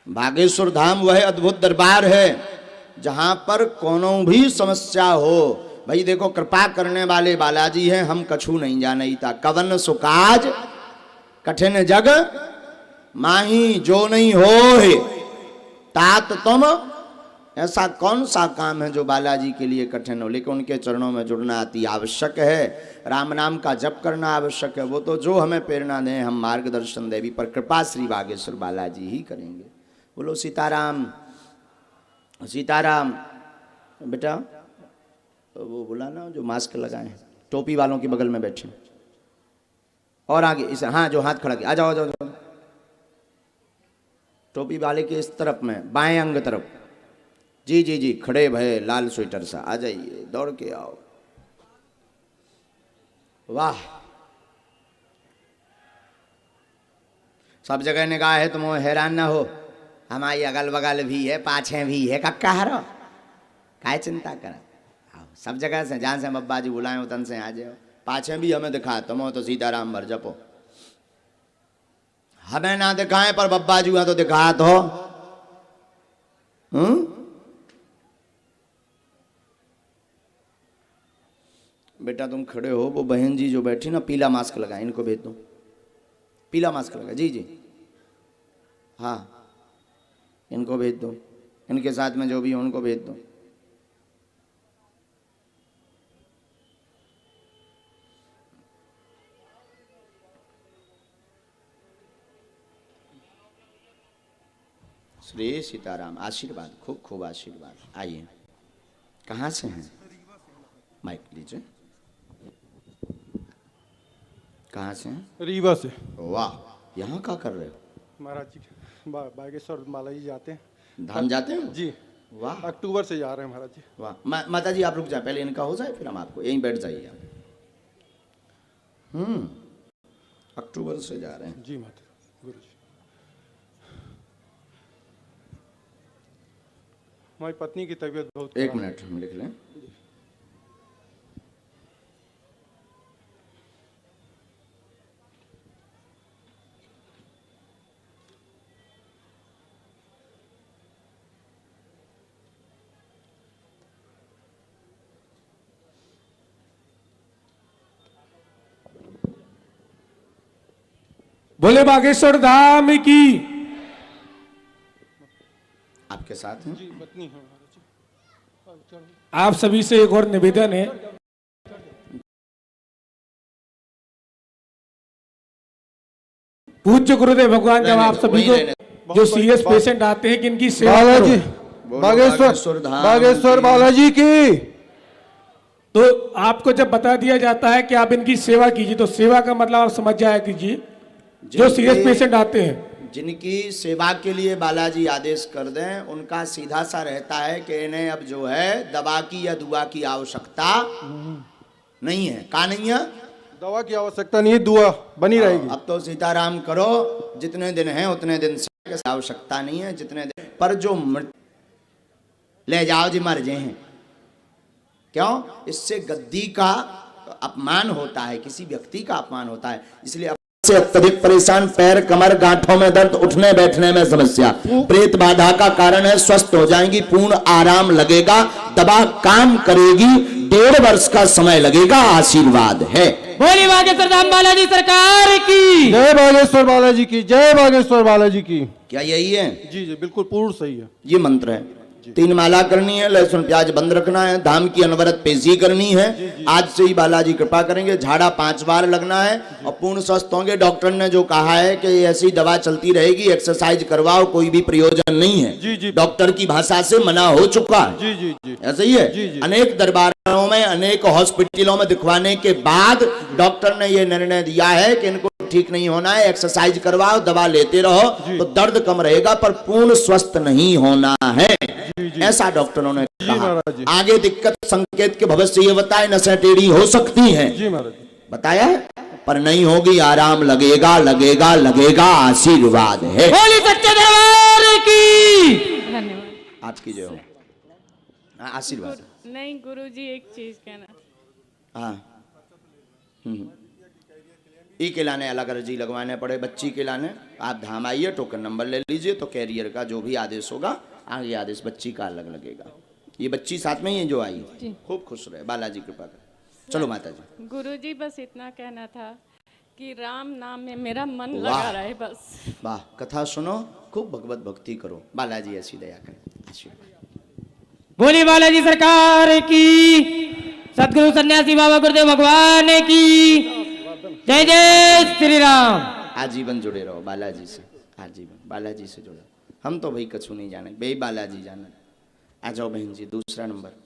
बागेश्वर धाम वह अद्भुत दरबार है जहां पर कोनो भी समस्या हो। भाई देखो, कृपा करने वाले बालाजी हैं, हम कछु नहीं जाने था। कवन सुकाज कठिन जग माही, जो नहीं हो तात तुम। ऐसा कौन सा काम है जो बालाजी के लिए कठिन हो, लेकिन उनके चरणों में जुड़ना अति आवश्यक है। राम नाम का जप करना आवश्यक है। वो तो जो हमें प्रेरणा दें, हम मार्गदर्शन देवी पर कृपा श्री बागेश्वर बालाजी ही करेंगे। बोलो सीताराम, सीताराम। बेटा वो बोला ना जो मास्क लगाए, टोपी वालों के बगल में बैठे, और आगे इस, हाँ जो हाथ खड़ा किया, आ जाओ, आ जाओ। टोपी वाले के इस तरफ में, बाएं अंग तरफ। जी जी जी, खड़े भय लाल स्वेटर सा, आ जाइए, दौड़ के आओ। वाह, सब जगह निगाह है, तुम हैरान ना हो। हमारी अगल बगल भी है, पाछे भी है, कक्का हरो, काय चिंता कर। सब जगह से, जहाँ से बब्बा जी बुलाए उतन से आ जाओ। पाछे भी हमें दिखा, तुम तो सीताराम भर जपो। हमें ना दिखाएं पर बब्बा जी तो दिखा तो। बेटा तुम खड़े हो, वो बहन जी जो बैठी ना, पीला मास्क लगाए, इनको भेज दो। पीला मास्क लगा, जी जी, हाँ इनको भेज दो। इनके साथ में जो भी हो उनको भेज दो। श्री सीताराम। आशीर्वाद, खूब खूब आशीर्वाद। आइए, कहाँ से हैं? माइक लीजिए। कहाँ से हैं? रीवा से। वाह, यहाँ क्या कर रहे हो? महाराज जी बागेश्वर बालाजी जाते हैं। धाम जाते हैं? जी, वाह, अक्टूबर से जा रहे हैं महाराज जी। वाह। माता जी आप रुक जाए, पहले इनका हो जाए फिर हम आपको, यहीं बैठ जाइए आप। अक्टूबर से जा रहे हैं। जी माता गुरु जी। हमारी पत्नी की तबीयत बहुत एक खराब है। मिनट हम लिख लें। बोले बागेश्वर धाम की। आपके साथ हैं? जी पत्नी है महाराज जी। चलो। आप सभी से एक और निवेदन है, पूज्य गुरुदेव भगवान जब आप सभी को जो सीरियस पेशेंट आते हैं कि इनकी सेवा बालाजी करो, बागेश्वर धाम बागेश्वर बालाजी की। तो आपको जब बता दिया जाता है कि आप इनकी सेवा कीजिए, तो सेवा का मतलब आप समझ जाया कीजिए। जो सीरियस पेशेंट आते हैं जिनकी सेवा के लिए बालाजी आदेश कर दें, उनका सीधा सा रहता है कि इन्हें अब जो है दवा की या दुआ की आवश्यकता नहीं है। कहा नहीं है? दवा की आवश्यकता नहीं है, दुआ बनी रहेगी। अब तो सीताराम करो, जितने दिन हैं उतने दिन से आवश्यकता नहीं है। जितने दिन पर जो ले जाओ जी, मर जाए हैं। क्यों? इससे गद्दी का अपमान होता है, किसी व्यक्ति का अपमान होता है। इसलिए से अत्यधिक परेशान, पैर कमर गांठों में दर्द, उठने बैठने में समस्या, प्रेत बाधा का कारण है, स्वस्थ हो जाएंगी, पूर्ण आराम लगेगा, दवा काम करेगी, 1.5 वर्ष का समय लगेगा, आशीर्वाद है। बोली बागेश्वर धाम बालाजी सरकार की। जय बागेश्वर बालाजी की, जय बागेश्वर बालाजी की। क्या यही है? जी जी बिल्कुल पूर्ण सही है। ये मंत्र है। 3 माला करनी है, लहसुन प्याज बंद रखना है, धाम की अनवरत पेशी करनी है। आज से ही बालाजी कृपा करेंगे। झाड़ा 5 बार लगना है और पूर्ण स्वस्थ होंगे। डॉक्टर ने जो कहा है कि ऐसी दवा चलती रहेगी, एक्सरसाइज करवाओ, कोई भी प्रयोजन नहीं है। जी जी डॉक्टर की भाषा से मना हो चुका है। जी जी जी ऐसा ही है। जी, जी। अनेक दरबारों में, अनेक हॉस्पिटलों में दिखवाने के बाद डॉक्टर ने यह निर्णय दिया है कि इनको ठीक नहीं होना है, एक्सरसाइज करवाओ, दवा लेते रहो तो दर्द कम रहेगा, पर पूर्ण स्वस्थ नहीं होना है। ऐसा डॉक्टरों ने कहा। आगे दिक्कत संकेत के भविष्य ये बताए, नसें टेढ़ी हो सकती हैं, जी महाराज बताया है, पर नहीं होगी, आराम लगेगा लगेगा लगेगा, आशीर्वाद है। बोली सच्चे दरबार की। धन्यवाद। आपकी जय हो। आशीर्वाद। नहीं गुरुजी, एक चीज कहना। हाँ, ई के लाने अलग अर्जी लगवाने पड़े, बच्ची के लाने। आप धाम आइए, टोकन नंबर ले लीजिए, तो कैरियर का जो भी आदेश होगा, आगे आदेश बच्ची का अलग लगेगा। ये बच्ची साथ में ही है जो आई, खूब खुश रहे, बालाजी कृपा करे। चलो माता जी। गुरुजी बस इतना कहना था कि राम नाम में मेरा मन लगा रहे बस। वाह, कथा सुनो, खूब भगवत भक्ति करो, बालाजी ऐसी दया करें। आशीर्वाद। बोली बालाजी सरकार की। सदगुरु सन्यासी बाबा गुरुदेव भगवान की जय जय श्री राम। आजीवन जुड़े रहो बालाजी से, आजीवन बालाजी से जुड़ो। हम तो भाई कछु नहीं जाने, बे बालाजी जाने। आ जाओ बहन जी, दूसरा नंबर।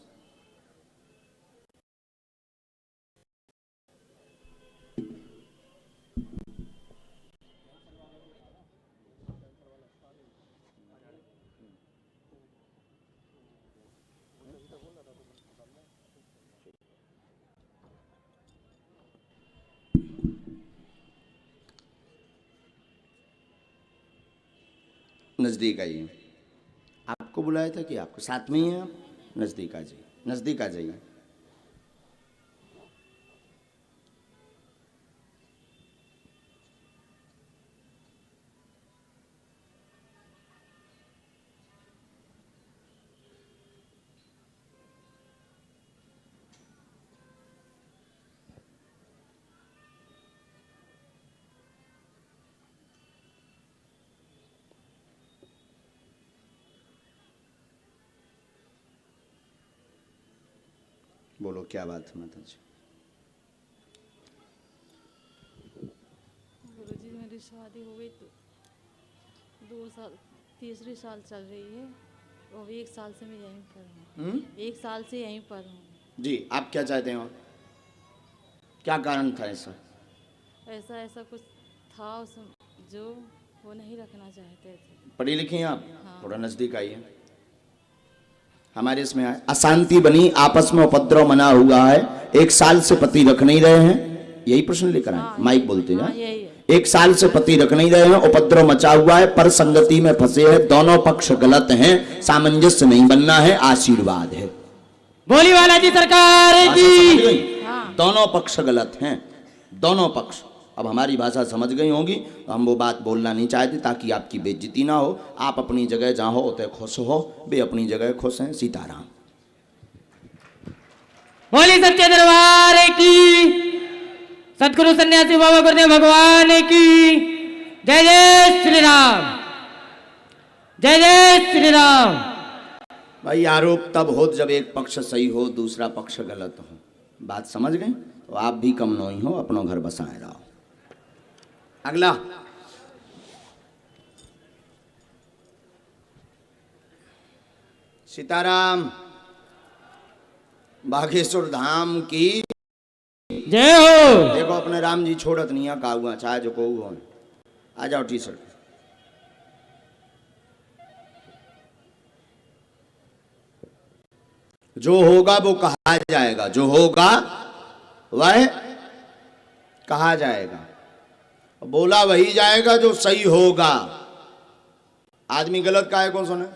नजदीक आइए। आपको बुलाया था कि आपको साथ में ही है? आप नजदीक आ जाइए, नजदीक आ जाइए। बोलो क्या बात है माता जी? गुरुजी मेरी शादी हो गई तो 2 साल तीसरी साल चल रही है और 1 साल से मैं यहीं पर हूँ। 1 साल से यहीं पर हूँ। जी, आप क्या चाहते हो? क्या कारण था ऐसा? ऐसा कुछ था उसमें जो वो नहीं रखना चाहते थे। पढ़ी लिखी हैं आप? हाँ। थोड़ा नजदीक आइए। हमारे इसमें आए, अशांति बनी, आपस में उपद्रव मना हुआ है, 1 साल से पति रख नहीं रहे हैं, यही प्रश्न लेकर आए। हाँ, माइक बोलते हैं। यही है। 1 साल से पति रख नहीं रहे हैं, उपद्रव मचा हुआ है, पर संगति में फंसे हैं, दोनों पक्ष गलत हैं, सामंजस्य नहीं बनना है, आशीर्वाद है। बोली बालाजी सरकार की। दोनों पक्ष गलत हैं, दोनों पक्ष। अब हमारी भाषा समझ गई होगी, तो हम वो बात बोलना नहीं चाहते ताकि आपकी बेइज्जती ना हो। आप अपनी जगह जहाँ हो तो खुश हो, वे अपनी जगह खुश हैं। सीताराम। बोली सच्चे दरबार की। सतगुरु सन्यासी बाबा गुरुदेव भगवान की जय। जय श्री राम, जय जय श्री राम। भाई आरोप तब हो जब एक पक्ष सही हो, दूसरा पक्ष गलत हो। बात समझ गए? तो आप भी कम नहीं हो, अपना घर बसाए रहो। अगला सीताराम। बागेश्वर धाम की जय हो। देखो अपने राम जी छोड़त नहीं का हुआ, चाहे जो को हो। आ जाओ टी शर्ट। जो होगा वो कहा जाएगा, जो होगा वह कहा जाएगा, बोला वही जाएगा जो सही होगा। आदमी गलत का है कौन सुने?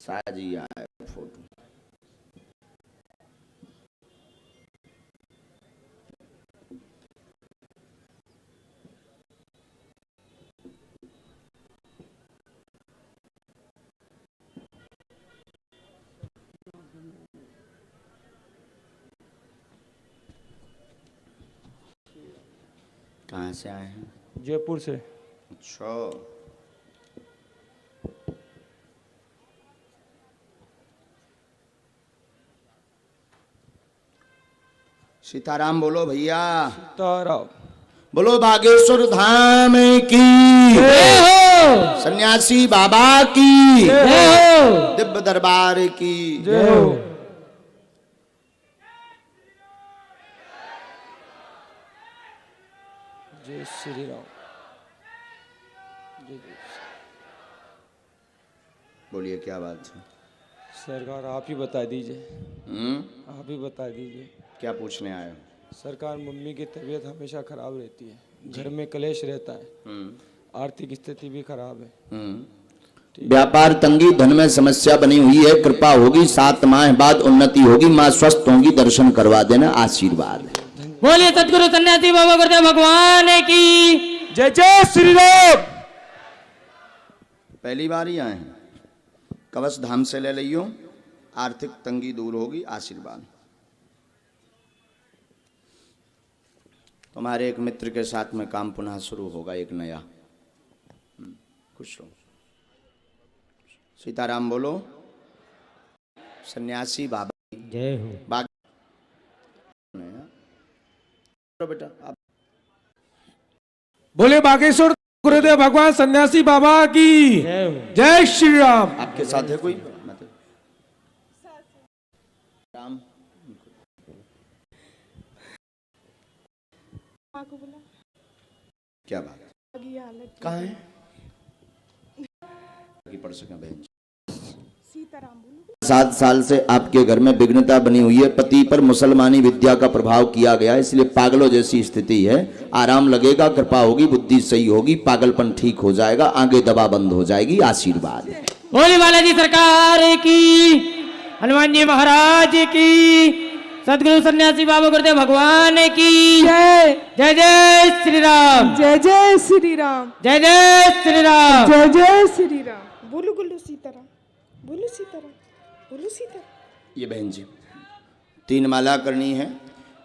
साजी आए फोटो। कहाँ से आए हैं? जयपुर से। अच्छा, सीताराम बोलो भैया। सीताराम। बोलो बागेश्वर धाम की जय हो। सन्यासी बाबा की जय हो। दिव्य दरबार की जय हो। जय श्री राम। बोलिए क्या बात है? सरकार आप ही बता दीजिए। आप ही बता दीजिए। क्या पूछने आए हो? सरकार मम्मी की तबीयत हमेशा खराब रहती है, घर में कलेश रहता है, आर्थिक स्थिति भी खराब है। व्यापार तंगी, धन में समस्या बनी हुई है, कृपा होगी, 7 माह बाद उन्नति होगी, माँ स्वस्थ होंगी, दर्शन करवा देना, आशीर्वाद है। बोलिए सतगुरु सन्यासी बाबा गुरुदेव भगवान की जय। जय श्री राम। पहली बार ही आए हैं, कवच धाम से ले लियो, आर्थिक तंगी दूर होगी, आशीर्वाद। तुम्हारे एक मित्र के साथ में काम पुनः शुरू होगा, एक नया। खुश रहो। सीताराम बोलो। सन्यासी बाबा जय हो। बेटा आप बोले बागेश्वर गुरुदेव भगवान सन्यासी बाबा की जय श्री राम। आपके साथ है कोई? राम क्या बात? कहाँ है? पढ़ सकें बहन। 7 साल से आपके घर में विघ्नता बनी हुई है, पति पर मुसलमानी विद्या का प्रभाव किया गया, इसलिए पागलों जैसी स्थिति है। आराम लगेगा, कृपा होगी, बुद्धि सही होगी, पागलपन ठीक हो जाएगा, आगे दवा बंद हो जाएगी, आशीर्वाद। बोली बालाजी सरकार की, हनुमान जी महाराज की, सतगुरु सन्यासी बाबा गुरुदेव भगवान की जय। जय जय श्री राम, जय जय श्री राम, जय जय श्री राम, जय जय श्री राम। बोलो बोलो सीताराम, बोलो सीताराम, बोलो सीताराम। ये बहन जी 3 माला करनी है।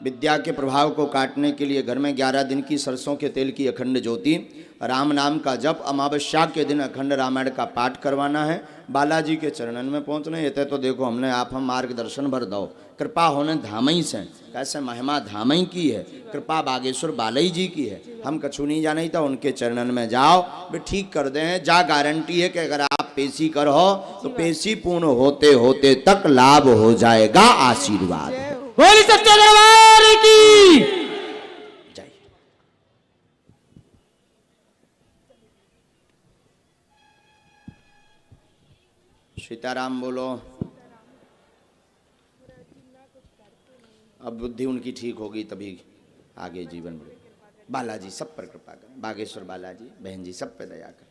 विद्या के प्रभाव को काटने के लिए घर में 11 दिन की सरसों के तेल की अखंड ज्योति राम नाम का जप, अमावस्या के दिन अखंड रामायण का पाठ करवाना है, बालाजी के चरणन में पहुँचने। ये तो देखो हमने आप हम मार्गदर्शन भर दो, कृपा होने धामई से, कैसे महिमा धामई की है, कृपा बागेश्वर बालई जी की है। हम कछु नहीं जाने था, उनके चरणन में जाओ, वे ठीक कर दें। जा गारंटी है कि अगर आप पेशी करो तो पेशी पूर्ण होते होते तक लाभ हो जाएगा। आशीर्वाद। बोली सच्चे दरबार की। सीताराम बोलो। अब बुद्धि उनकी ठीक होगी तभी आगे जीवन में। बालाजी सब पर कृपा करें, बागेश्वर बालाजी बहन जी सब पे दया करें।